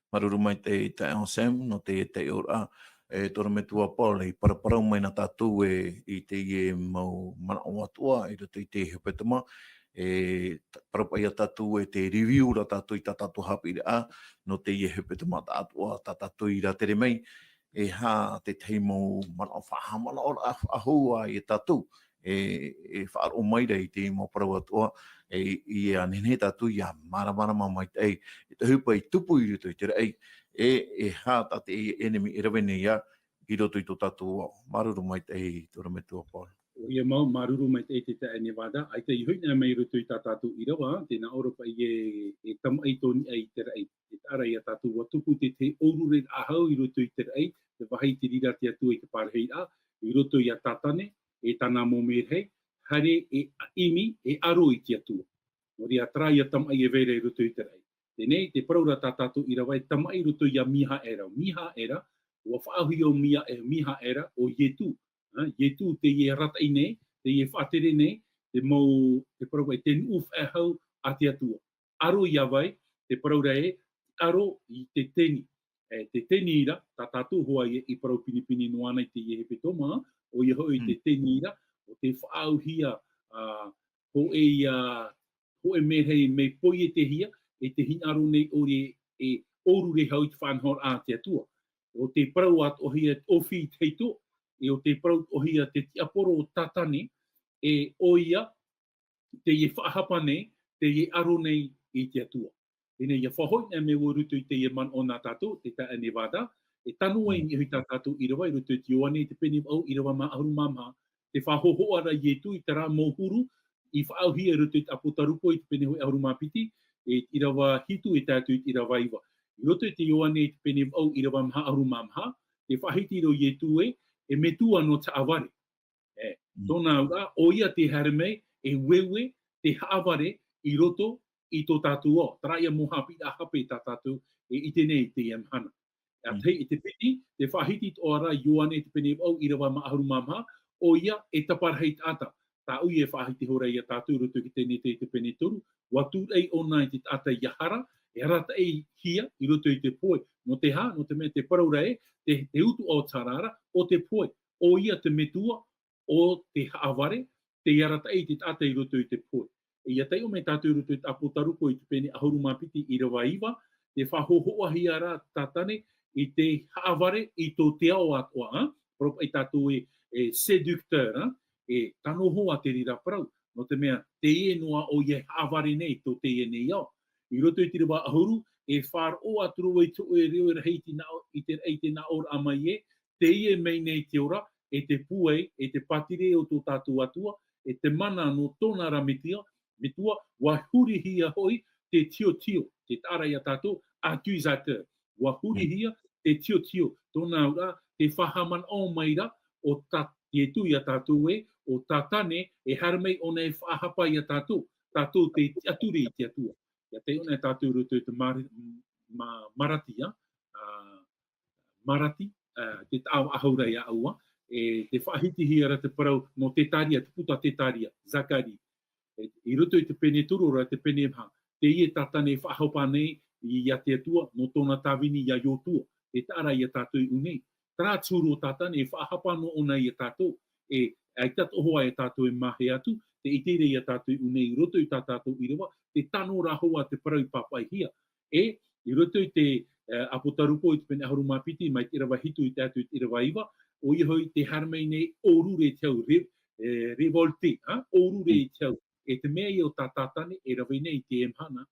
Maruru mai te Sam, no te ora, e tōra me tua pole, i paraparau mai na tātou i te i mau mana o atua, i roto i te hepetama, parapai a tātou e te review ra tātou i tā tātou hapi a, no te i hepetama tātua, tā tātou i ra tere mei, e hā te teimo mana o whahamana o ahua i tātou, e whaaro mai rei te mo parau atua, i a nene tātou i a maramarama mai te te hupa i tupu i roto i te rei, e hā tate e enemi e rawene ia i roto i tō tātou maruru mai te tōra me tua pāle. O ia mau maruru mai te tae Nevada, ai te ihuina mai roto i tā tātou i rawa, tēnā oropa e tamu ai tōni ai te rei. E tāra i a tātou watupu te orure ahau i roto i te rei, te wahai te rira te atua i te pārhei a, i roto i a tātane, e tāna mō merhei, hare e imi e aro i te atua. Nori a trai a tamu ai e vere i roto i te rei. Tēnei, te paraura tā tātou i rawa, e tamu ai roto i a miha era. Miha era, ua whaahui o miha era o Yetu. Yetu te ie rata i nei, te ie whaatere nei, te mau, te paraura e ten uf e hau a te atua. Aro i awai, te paraura e, aro i te teni. Te teni ira, tā tātou hoa i parau pinipini noana i te ie hepe toma, o i hoi te teni ira, o te whaauhia ho e me poi e te hia, e te hinaru nei ore e oru re hau i te whanhor a te atua. O te prau at ohia ofi teito, e o te prau ohia te tiaporo o tatane, e oia te ie whaahapa nei, te ie aro nei i te atua. Ine ia whahoi na me urutu i te ie man o nā tātou, te ta Nevada, e tanu ai ni hui tā tātou i rawa, i rutu i te oane, te peni au i rawa ma aru mamha, te whahoho ara i etu i te rā mōhuru, i whaauhia i rutu i te apotarupo i te peni hui aru mapiti, e i rawa hitu i tātou i rawa iwa. I roto i te oane i te peni au i rawa maha aru mamha, te whahiti ro i etu e metua no ta aware. Tōna ura, o ia te haramei, e wewe te haaware i roto i tō tātou o. Tara ia mohapi a hape tā tātou e i tenei te iamhana. A te i te piti, te whahiti o ara i oane te peni au i rawa maaharu mamha, o ia e taparhei tāta. Tā ui e whahiti hora i a tātou roto ki tēnei te peni toru, watu ei ona i te tāta iahara, e rata ei hia i roto i te poe. No te ha, no te mea te paraura e, te utu o tarara, o te poe. O ia te metua, o te haaware, te iarata ei te tāta i roto i te poe. E ia tei o me tātou roto i te apotaruko i te peni ahuru mapiti i rawa iwa, te whahohoa hi ara tātane i te haaware i tō te ao atoa, propa i tātou e seducteur, e tano hoa te rira parau, no te mea te e noa o ia haaware nei tō te e nei ao. I roto i te rawa ahuru, e whār o aturua i tō e reo e heiti i te eite na ora amai e, te e mei nei te ora, e te puei, e te patire o tō tātou atua, e te mana no tōna ramitia, metua, wa huri hia hoi te tio, te tāra ia tātou, accusateur. Wa huri hia te tio, tōna ura, te whahaman o maira, o te tu ia tātou e, o tātane, e haramei o nei whahapa ia tātou, tātou te aturi i te atua. Ia te ona tātou roto i te marati, marati, te tāo ahaura ia aua, e te whahiti hi ara te parau no te taria, te puta te taria, Zakari. I roto i te pene turora, te pene mha, te ie tātane whahaupa nei i ia te atua, no tōna tāwini ia yotua, e tāra ia tātou i unei. Tara tūro tātane, e whahapa no ona ia tātou, e ai tatohoa e tātou e mahe atu, te itere ia tātou i unei, i roto i tātou i rewa, te tano rahoa te parau i papai hia. E, i roto i te apotarupo i te pene ahuru mapiti, mai te rawa hitu i tātou i rawa iwa, o i hoi te haramei nei oru re teau, revolte, oru re teau. E te mea i o tātātane, e rawe nei te emhana,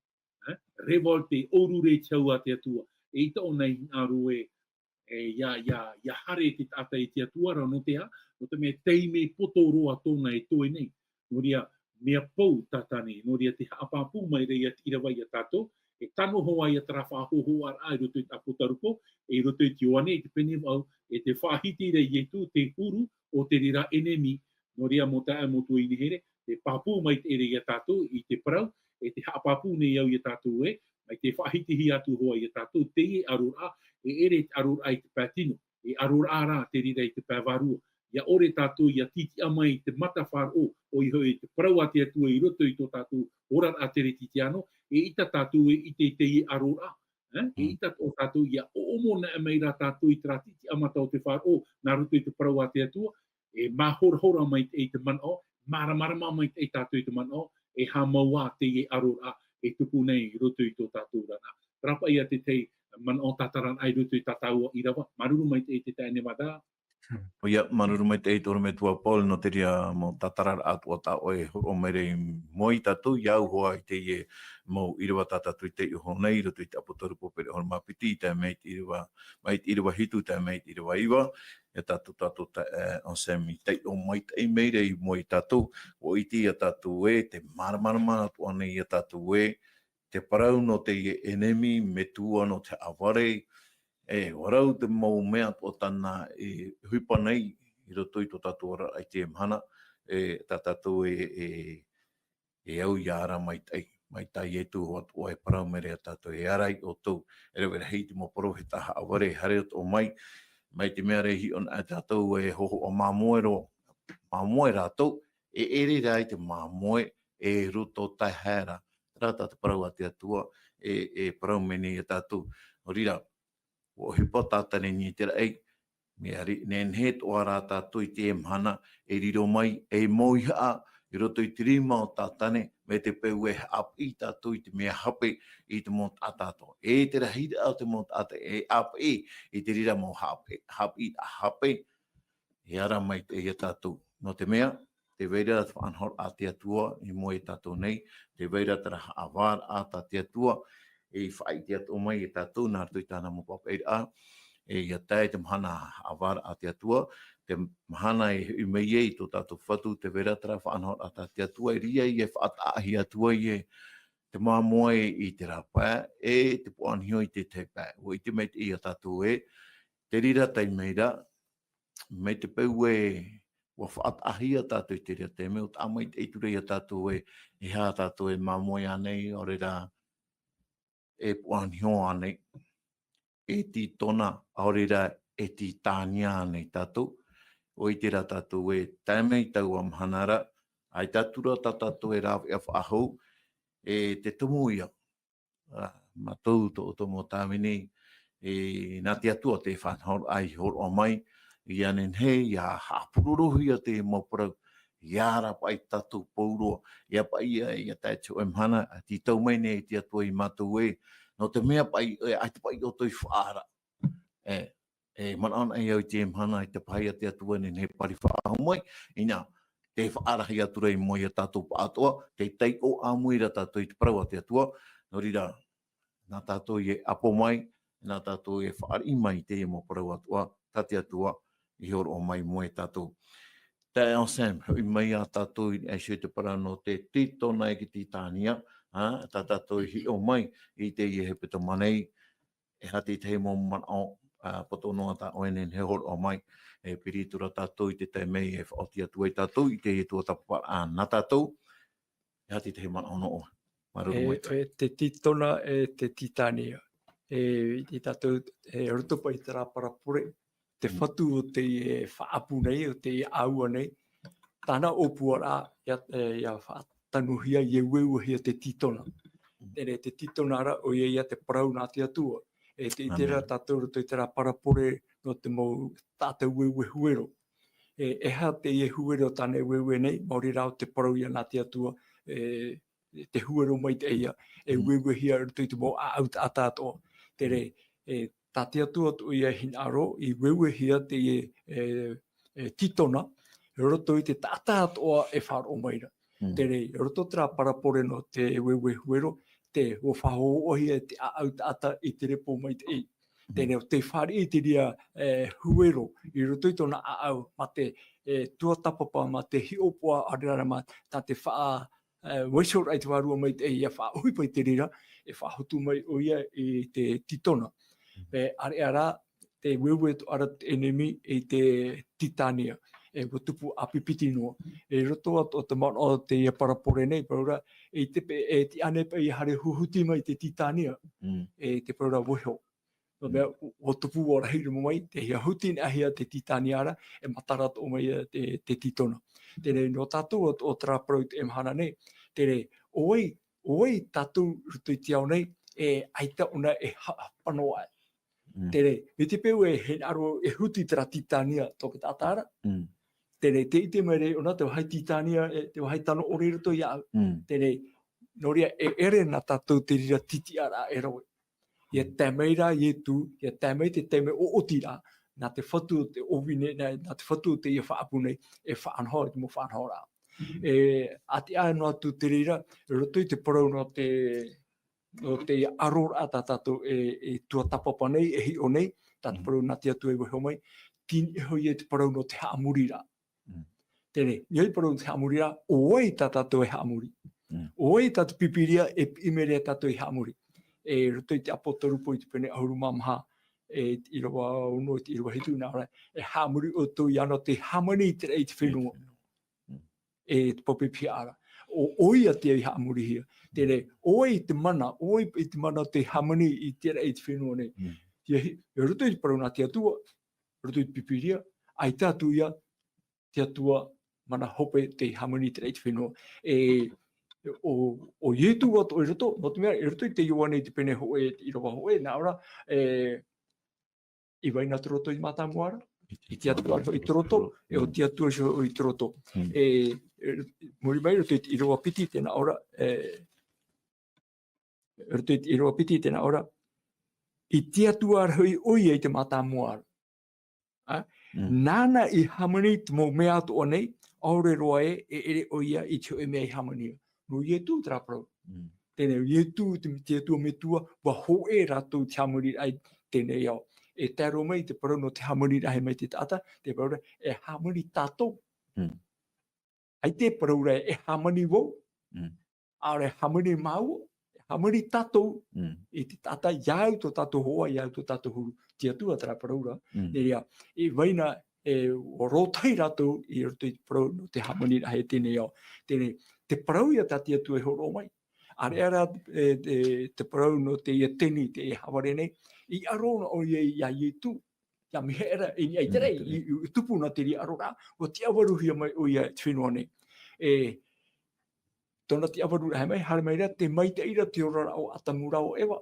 revolte, oru re teau a te atua. E ita o nei aru ia hare te tāta i te atua, rau no te ha, no te mea teime poto roa tōna e toi nei. No ria mea pou tātane, no ria te haapapu mai reia i rawa i a tātou, e tano hoa i a tara whahoho ar ai roto i tapotarupo, e roto i te oane, e te pene au, e te whahiti rei e tu, te huru o te rira enemi, no ria mo tae mo tu i nihere, te papu mai te ere i a tātou i te parau, e te haapapu nei au i a tātou e, mai te whahiti hi atu hoa i a tātou, te e arura, e ere arura ai te pātino, e arura ara te rira i te pāwarua. Ia ore tātou ia titi amai te matawhar o i hoi te parau a te atua i roto i tō tātou orar a te reti te ano, e ita tātou e ite te i arura. E ita o tātou ia o omona e meira tātou i tra titi amata o te whar o nā roto i te parau a te atua, e mahora mai te man o, maramarama mai te tātou i te man o, e hamaua te i arura, e tupu nei i roto i tō tātou rana. Rapa ia te te man o tataran ai roto i tātou i rawa, maruru mai te te Nevada. O ia, maruru mai te eitoro me tua Paul, no te ria mo tatarar atua ta oe o mere moi tatu, iau hoa i te ie mo iriwa tātatu i te iho nei, roto i te apotarupo pere hon mapiti, i te meit iriwa hitu, te meit iriwa iwa, e tatu ta on semi, te o mai te meire i moi tatu, o iti a tatu e, te maramarama atua nei a tatu e, te parau no te enemi, me tua no te aware, e warau te mau mea o tana e huipa nei i roto i tō tātou ora ai te mhana e tātou e au i ara mai tai e tū o e parau mere a tātou e arai o tō e rewere hei te moporo he taha aware hare o mai te mea rehi on a tātou e hoho o mamoe rātou e ere rai te mamoe e roto tai hera rata te parau a te atua e parau mene a tātou o rira o hipa tātane ni tera ei, me ari, nen het o ara tātou i te mhana, e riro mai, e moiha, I roto i tirima o tātane, me te peu e api tātou i te mea hape i te mō tātātou. E te rahida au te mō tātou, e api i te rira mō hape, hape, e ara mai te ia tātou. No te mea, te veira te whanhor a te atua i mo e tātou nei, te veira te raha awar a ta te atua, e whai te atua mai e tātou, nā rtoi tāna mo papeira a, e ia tae te mahana awar a te atua, te mahana i mei e i tō tātou whatu, te veira te raha whanhor a ta te atua, i ria i e whaatahi atua i e te māmoa i te rapa, e te poanhio i te pā. O i te mei te ia tātou e, te rira tai meira, me te peu e wa whaatahia tātou i te rea te meo, tā mai te iture ia tātou e hea tātou e māmoe anei, o reira e puanhio anei, e ti tona, o reira e ti tānia anei tātou, o i te rea tātou e tāmei tau am hanara, ai tātura tātou e rāwe a whaahau, e te tumu ia, matou to tomo tāmini, e nā te atua te whanhor ai hor o mai, i anen hei, ia hapurorohi a te moparau, ia rapa i tātou pauroa, ia pa ia tai tau emhana, a ti tau mai nei te atua i mātou e, no te mea pai, ai te pai o toi whaara. Mana ai au te emhana, i te pai a te atua nen hei pari whaahu mai, ina, te whaarahi atura i moi a tātou pātoa, te tei o amuira tātou i te parau a te atua, no rira, nā tātou i e apo mai, nā tātou i e whaari mai te e mo parau atua, tā te atua, i horo o mai moe tātou. Tā e Sam, i mai a tātou i eisio te parau no te titona e ki ti tānia, tā tātou i hi o mai, i te i e hepeta manei, e hati te mo man o, potonoa tā oenen he horo o mai, e piritura tātou i te te mei e whaoti atua i tātou, i te i tua tapa nā tātou, e hati te man o no o. Te titona e te titania. I tātou e rutupa i te rāparapure, te whatu o te whaapu nei, o te aua nei, tāna opua rā, ia whaatanuhia i e weuhia te titona. Tere te titona ara o ia te parau nā te atua. E te itera tātou ruto i te rāparapure no te mou tātou weue huero. E ha te i e huero tāne weue nei, mauri rao te parau ia nā te atua, te huero mai te ia, e weuhia ruto i te mou aut atātoa. Tere, tā te atua tu ia hinaro i weuhia te titona, roto i te tātātoa e wharo maira. Tere, roto tra parapore no te weuhuero, te o whahoahia te aut ata i te repo mai te i. Tere, te whari i te ria huero, i roto i tona au, ma te tuatapapa, ma te hiopua ararama, tā te wha waisora i te warua mai te i a wha uhipa i te rira, e whahotu mai o ia i te titona. Are ara, te wewe to ara te enemi i te titania, e watupu apipiti noa. E roto o te mana o te ia parapore nei, paraura, e te anepa i hare huhuti mai te titania, e te paraura weho. No mea, watupu o rahiri mo mai, te hia huti ni ahia te titania ara, e matarato o mai te titona. Tere, no tātou o traparau te emhana nei, tere, oi tātou ruto i te au nei, e aita una e hapanoa ai. Tere, me te peu e he aro e huti tera titania toke tātara. Tere, te ite mere ona te wahai titania, te wahai tano ore ruto i au. Tere, noria e ere na tātou te rira titi ara e roe. Ia tameira i etu, ia tamei te teme o otira, nā te whatu o te ovine, nā te whatu o te ia whaapu nei, e whaanhora, te mo whaanhora. Ati ae no atu te rira, roto i te parau no te aror a tātou e tua tapapa nei, e hi o nei, tātou parau nā te atu e weho mai, tini e hoi e te parau no te haamurira. Tere, nioi parau no te haamurira, oei tātou e haamuri. Oei tātou pipiria e imerea tātou e haamuri. E roto i te apotarupo i te pene auru mamaha, e irawa uno i te irawa hitu nā ora, e haamuri o tō i ana te hamani te rei te whenua. E te popipi ara. O oia te i haamuri hia. Tere, oi te mana te hamani i te rei te whenua nei. E roto i te parau nā te atua, roto i te pipiria, ai tātu ia, te atua mana hope te hamani te rei te whenua. O ietu watu o roto, no te mea, i roto i te ioane i te pene hoe, i rowa hoe, nā ora, i waina te roto i mātamuara, i te atua i te roto, e o te atua i te roto. muri mai roto i roa piti tēnā ora, roto i roa piti tēnā ora, i tia tua hui ui e te mata moara. Nāna i hamani mō mea to nei, aure roa e ere oia i te mea i hamani. No i e tū traparau. Tēnei i e tū te tua me tua, wa ho e rato te hamani ai tēnei au. E tēro mai te parau no te hamani rahe mai te tata, te parau e hamani tātou. Ai te parau rai e hamani wau, aure hamani mau, hamani tātou, e te tata iau to tātou hoa, iau to tātou huru, tia tua tara paraura. E waina e rotai rato i roto i parau no te hamani rahe tēnei au. Tēnei, te parau ia tā tia tua e horo mai. Are ara te parau no te ia teni, te e haware nei, i arona o ia i tu, ia mihera, i ai terei, i tupu na te ri arora, o te awaruhia mai o ia whenua nei. Tōna te awaru rahe mai, hare mai rea, te mai te ira te ora o atamura o ewa.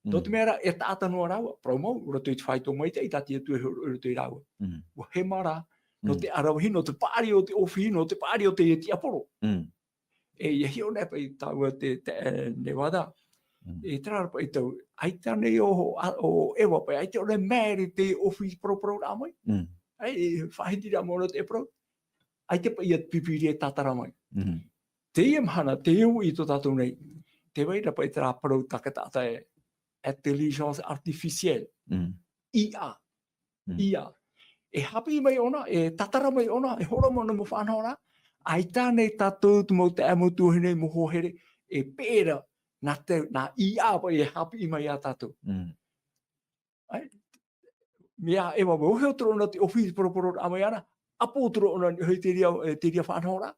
Tō te mea ra, e ta atanua rawa, promau, roto i te whai tō mai te, i tā tia tue roto i rawa. Wa he mara, no te arawahi, no te pāri o te ofi, no te pāri o te e ti aporo. E ia hio nei pa i tāua te Nevada. E tērā pa i tau, ai tāne o ewa pa, ai te ore mēri te ofi pro rā mai. Ai whahiti rā mōna te pro. Ai te pa i at pipiri e tātara mai. Te ia mahana, te iu i tō tātou nei, te waira pa i tērā parau takatata e intelligence artificielle. IA. IA. E hapi mai ona, e tatara mai ona, e hora mana mo whanahora, ai tānei tātou tu mau te amutu hinei mo hohere, e pēra nā IA pa e hapi mai a tātou. Mea ewa mo heo toro na te ofisi poroporo a mai ana, apo toro ona hei te ria whanahora,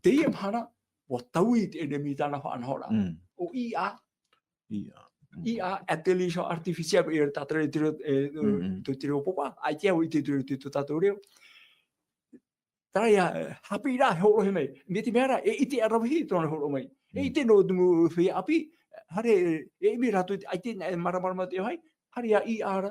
te ia mahana, wa taui te enemi tāna whanahora. O IA. IA, intelligence artificielle, e tātara te reo popa, ai te au i te tātou reo. Tāia, hapi rā, horo he mai. Me te mea e ite arawahi tōna horo mai. E ite no tumu whia api, hare, e imi rātou, ai te maramarama te hai, hare a i ara.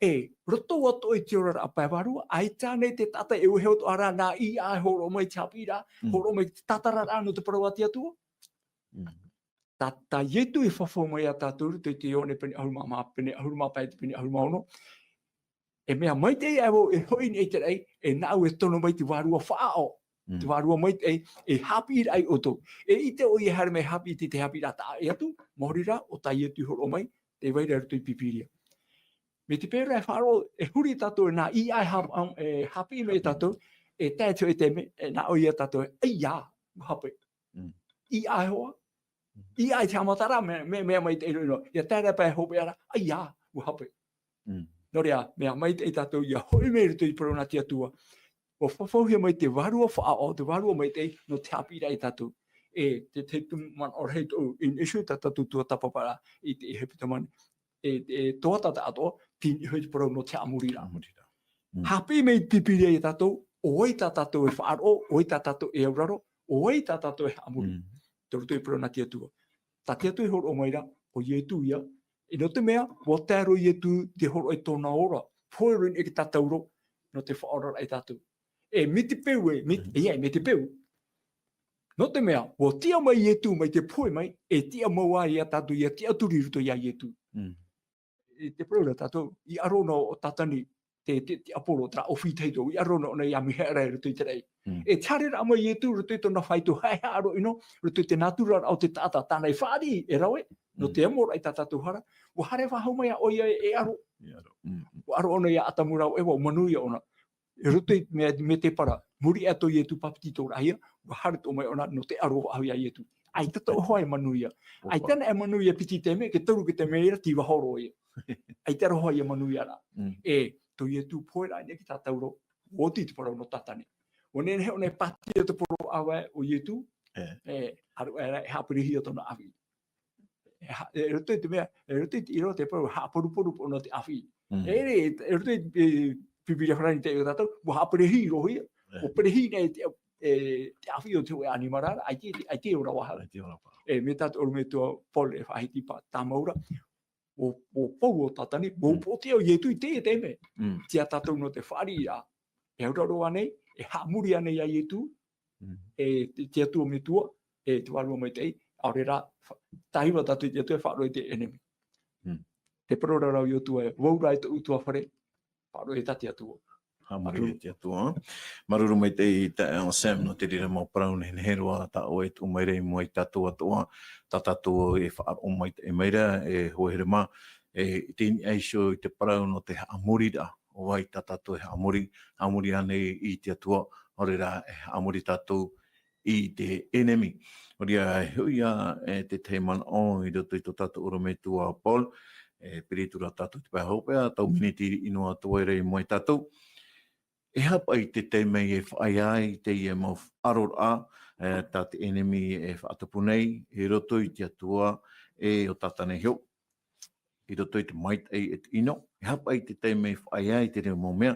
E, roto ato i te ora a paiwarua, ai tāne te tata e uheo to ara nā i a horo mai te hapi rā, horo mai te tatara rā no te parawati atua. Tā ietu i whawhau mai a tāturu, te ione pene ahuruma pai te pene ahuruma ono. E mea mai te ewo e hoi nei te rei, e nau e tono mai te wārua whaao. Te wārua mai e hapi rai o tō. E ite o i hare mai hapi te hapi rā tā e atu, mori rā, o tā ietu horo mai, te waira rutu i pipiria. Me te pēra e whāro, e huri tātou e nā i ai hapi mai tātou, e tētio e te me, e nā o ia tātou e, ei ia, hapi. I ai hoa. I ai te amatara, mea mai te iro ino. Ia tēra pai hope ara, ai ia, hapi. No rea, mea mai te tātou ia hoi mei rutu i parona te atua. O whawhauhia mai te warua whaao, te warua mai te no te hapi rai tātou. E te tuman orhei tō, in isu tātou tua tapapara i te hepita mani. E toa tata ato, tini hoi te parau no te amuri rā. Hapi mei pipiri e tātou, oi tātou e whaaro, oi tātou e auraro, oi tātou e amuri. Te rutu i parona te atua. Tā te atua i horo mai rā, o ietu ia, e no te mea, o tēro i etu te horo e tōna ora, pōrin e ki tātauro, no te whaora ai tātou. E me te peu me te peu. No te mea, o tia mai i etu mai te pōi mai, e tia maua i a tātou, i a tia turi ruto i a etu. E te praura tātou, i arona o tātani, te aporo, tra ofi teito, i arona o nei a mihera ruto i te rei. E tare rā mai i etu, ruto i tōna whaitu, hai haro ino, ruto i te natura au te tāta, tānei whāri, e rawe, no te amora i tā tātou hara, o hare whahau mai a oia e aro. O aro ona i a atamura o ewa, o manuia ona. E ruto i me te para, muri ato i etu papiti tō rahia, o hare tō mai ona no te aro au i a etu. Ai tata ohoa e manuia. Ai tana e manuia piti te me, ke tauru ke te meira ti wahoro ia. Ai te aroha i a manuia rā. E, tō i etu poera ine ki tātauro, o ti te parau no tatane. O nene heo nei pati e te poro awa o i etu, haru e hapirihi o tōna awi. E ruto i te mea, e ruto i iro te parau haparuporu o no te awi. E ruto i pipira wharani te o tātou, o hapirihi rohi, o pirihi nei te awi o te ue animarara, ai te ora wahara. E me tātou oru me tua pole e whahiti pa tāmaura, o pou o tātani, o pote o ietu i te e te me. Tia tātou no te whari ia, e auraro anei, e haamuri anei a ietu, e te atua me tua, e te walua mai tei, aurera, tahiwa tatu te atua whaaroi te enemy. Te parora rau i otua e, waurai te utua whare, whaaroi tati atua. Hamari e te atua. Maruru mai te i te o Sam no te rira mau praun he heroa ta o e tu mai rei mo i tatua toa. Ta tatua e whaar o mai te meira e hoere ma. E tini eisho i te praun no te amuri da. O wai ta tatua he amuri. Amuri ane i te atua. Ore ra e amuri tatua i te enemy. Oria huia e te te man o i roto i to tatua uro me tua Paul. E piritura tatua te pai hopea. Tau miniti inoa tua rei mo i tatua. E hapa i te teimei e whaai ai, te i e mau aror a, tā te enemy e whaatapunei, e roto i te atua e o tātane hio. I roto i te mait e te ino. E hapa i te teimei whaai ai, te reo mau mea,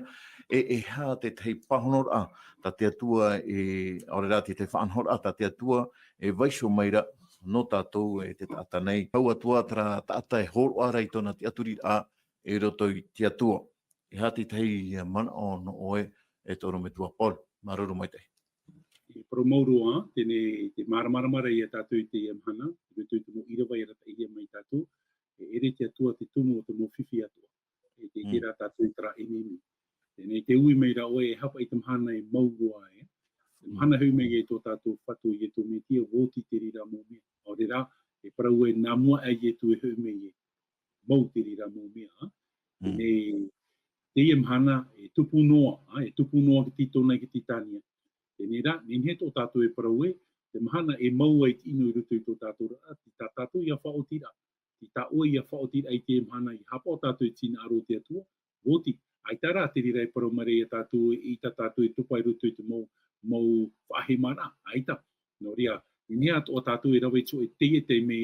e ha te tei pahonor a, tā te atua e, ore rā te whaanhor a, tā te atua e vaisho meira, no tātou e te tātanei. Hau atua tara tāta e horo ara i tona te aturi a, e roto i te atua. E hati tei mana o no oe e toro me tua Paul. Maruru mai te. I promoru a, tēne te maramaramara i a tātou i te iamhana, i roto i te mo irawa i rata i mai tātou, e ere te atua te tumu o te mo whiwhi atua. E te tera tātou i tara enemi. Tēne te ui mei ra oe e hapa i te mhana e maurua e. Te mhana hui mei e tō tātou whatu i e tō me tia wōti te rira mō mea. O re rā, e parau e nā mua ai e tō e hui mei e mau te rira mō mea. Tēne te iamhana e tupu noa, e tupu noa ki titona ki titania. Tēnei rā, nen he tō tātou e parau e, te mahana e mau ai ki ino i rutu i tō tātou rā, ti tā tātou ia whaotira. Ti tā oe ia whaotira ai te mahana i hapa o tātou i tina aro te atua, wōti. Ai tā rā te rira e parau mare e tātou i tā tātou e tupai rutu i te mau whahe mana, ai tā. No ria, nen he o tātou e rawe tō e te me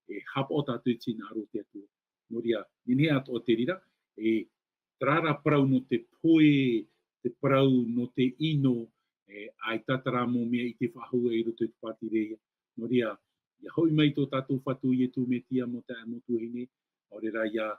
e hapa o tātou i tina aro te atua. No ria, nen he o te rira, e trara parau no te poe, te parau no te ino, ai tatara mō mea i te whahua i roto i te pāti reia. No ria, ia hoi mai tō tātou whatu i e tū me tia mo te amotu hine, o re ra ia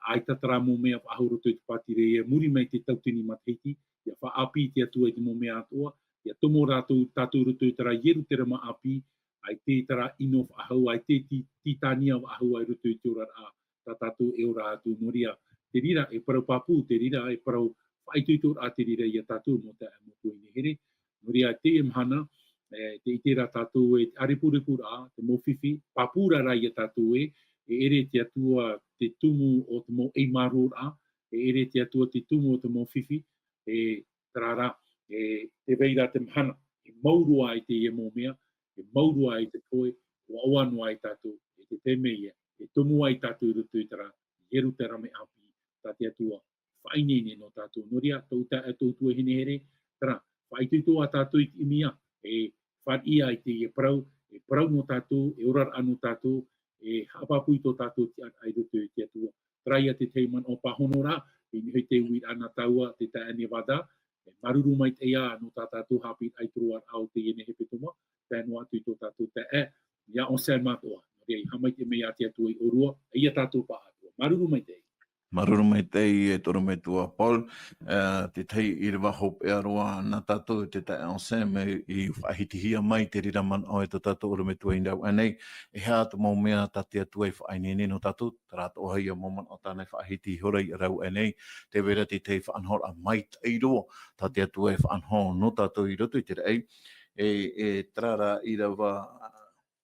ai tatara mō mea whahu roto i te pāti reia, muri mai te tautini matahiti, ia whaapi te atua i te mō mea atua, ia tomo rātou tātou roto i tara ieru te rama api, ai te tara ino whahau, ai te titania whahau ai roto i te ora a tā tātou e ora atu. No ria, te rira e parau papu, te rira e parau whaituitor a te rira i a tātou mo te amotu hine here. No ria, te imhana, te itera tātou e aripurepu rā, te mowhiwhi, papura rā i a tātou e ere te atua te tumu o te mo eimaro rā, e ere te atua te tumu o te mowhiwhi, e tarara, te veira te mhana, e maurua ai te ie mō mea, e maurua ai te poe, o awanua ai tātou, e te teme ia, e tumu ai tātou i rutu i tara, ieru te rame api, tā te atua, whainene no tātou. No ria, tau tua hene here, tara, whaituitu a tātou i imia, e what ia i te e parau no tātou, e orar anu tātou, e hapapui tō tātou ti ai rutu i te atua. Traia te teiman o pahono rā, e nihui te uit ana taua, te taane wada, e maruru mai te ia no tā tātou hapit ai turuar au te ene hepe toma, tēnu atu i tō tātou te ia o sēn mātua. Ria, i hamai te mea te atua i orua, e ia tātou pa atua. Maruru mai te. Maruru mai tei e toro me tua Paul, te tei i rewa hope e aroa na tātou te tai on Sam i whahitihia mai te rira man o e to tātou oro me tua i rau anei, e hea tu mau mea ta te atua i whainene no tātou, tarata ohai a moman o tānei whahiti hora i rau anei, te vera te tei whaanhor a mai tei roa, ta te atua i whaanhor no tātou i roto i te rei, e trara i rawa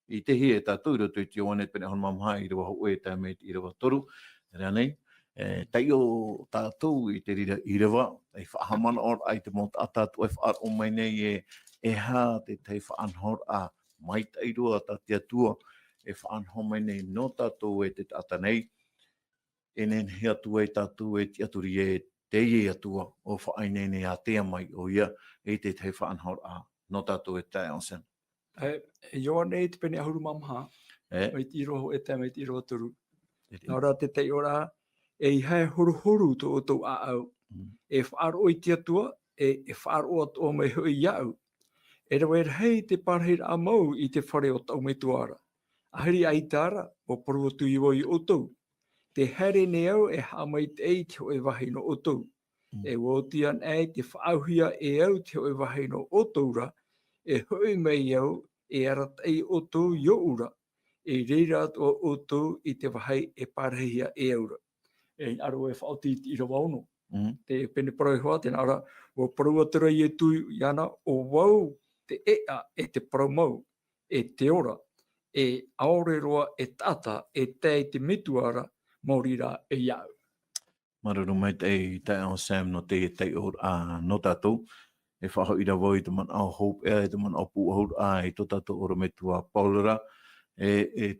i te hi e tātou i roto i te oane pene hon mamhai i rawa hoe tā mei i rawa toru, rea nei, tai o tātou i te rira i rewa, ei whahamana or ai te mōt a tātou e whaar o mai nei e hā te tei whaanhor a mai tairua ta te atua e whaanhor mai nei no tātou e te tata nei e nen he atua e tātou e te aturi e te ie atua o whainei nei a tea mai o ia e te tei whaanhor a no tātou e tae onsen. Ioa nei te pene ahuru mamha, mai ti roho e te mai ti roho toru. Nā rā te tei ora e i hae horu tō o tō a au. E whaaro i te atua, e whaaro at o mai hui iau. E rawa e hei te parhera a mau i te whare o tau mai tuara. Ahiri ai tāra, o paru atu i oi o tau. Te here ne au e hamai te ei te hoi wahi no o tau. E wotian ei te whaauhia e au te hoi wahi no o tau ra, e hui mai au e aratai o tō i ura, e reira o tō i te wahai e parehia e aura. E aro e whaoti i rawa ono. Te pene parau hoa, tēnā ara, o parau atara i e tui iana, o wau te ea e te parau mau, e te ora, e aore roa e tata, e tei te mituara, Māori rā e iau. Maruru mai te o Sam no te o no tātou. E whaho i rawa i te man au hope e te man au pūhau i tō tātou ora me tua Paulera. E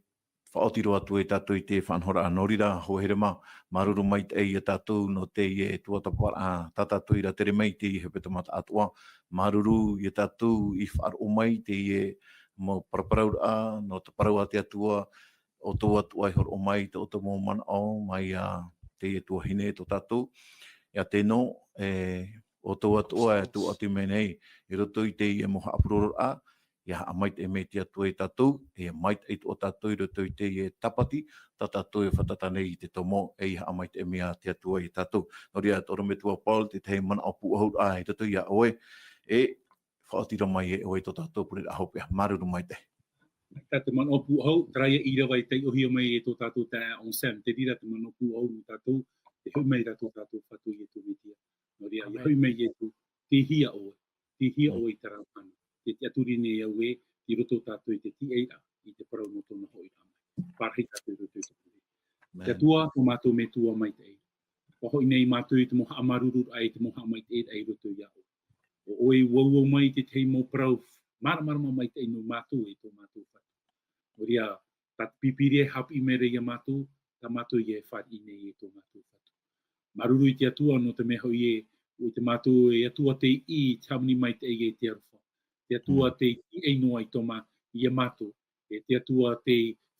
whaotiro atu e tātou i te whanhora a Norira, hohere mā. Maruru mai te tātou no te e tua tapara a tātou i ra tere mai te he peta mata atua. Maruru i tātou i wharo mai te e mo paraparau a, no te parau a te atua, o tō atua i horo mai te o te mō man au, mai a te e tua hine tō tātou. Ia tēnō, o tō atua e tō ati menei, i roto i te i e moha apuroro a, ia amait e me te atua i tātou, e mait e tō tātou i roto i te i e tapati, tā tātou e whatatanei i te tomo, e ia amait e mea te atua i tātou. Nori a tōra me tua Paul, te te mana apu ahut a, i roto i a oe, e whaotira mai e oe tō tātou, pure a haupe, maruru mai te. Tātou man opu hau, traia i rawa i te ohia mai e tō tātou tā on Sam, te rira te man opu hau no tātou, te hui mai rā tō tātou whatu i e tō mitia. Nori a, i hui mai e tō, te hia oe i tarawhana. Te aturi nei au e, i roto tātou i te tia i te parau no tōna hoi rāmai. Pārhei tātou roto i te puri. Te atua, o mātou me tua mai te ei. O hoi nei mātou i te moha amaruru ai te moha mai te ei roto i au. O oe wauau mai te tei mō parau, marama mai te ei no mātou i tō mātou whatu. Nori a, tā pipiri e hapi mere i a mātou, tā mātou i e whati nei i tō mātou whatu. Maruru i te atua no te meho i e, o te mātou e atua te i tamani mai te ei e te aruwha. Te atua te i e noa i tō i a mātou. E te atua te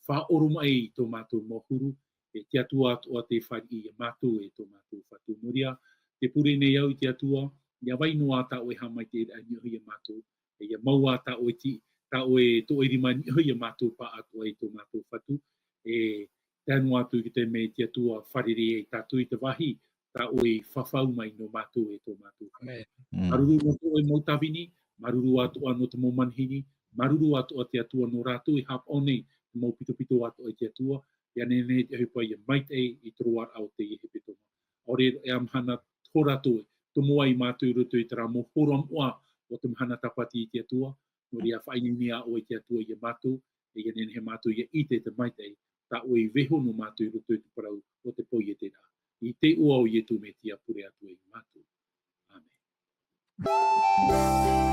whaoro mai i tō mātou mohuru. E te atua atua te whati i a mātou e tō mātou whatu. Noria, te pure nei au i te atua, ia vai noa ta o e hamai te ea niho i a mātou. E ia maua ta o e ti, ta o e tō e rima niho i a mātou pa atua i tō mātou whatu. E te anu atu i te me te atua whariri e tātou i te wahi, ta o e whawhau mai no mātou e tō mātou. Maruru no e mautawini, maruru atua no te momanhini, maruru atua te atua no rātou i hap one, mō pito atua i te atua, ia nene te hupa i a maite i troar au te i hepetoma. Ore e amhana tō rātou e, tomoa i mātou i roto i tera mō horam oa o te mahana tapati i te atua, nori a whainimia o i te atua i a mātou, e ia nene he mātou i a ite te maite, ta o i veho no mātou i roto i te parau o te poi e te rā. I te ua o i e tu me tia pure atu i mātou. Amen.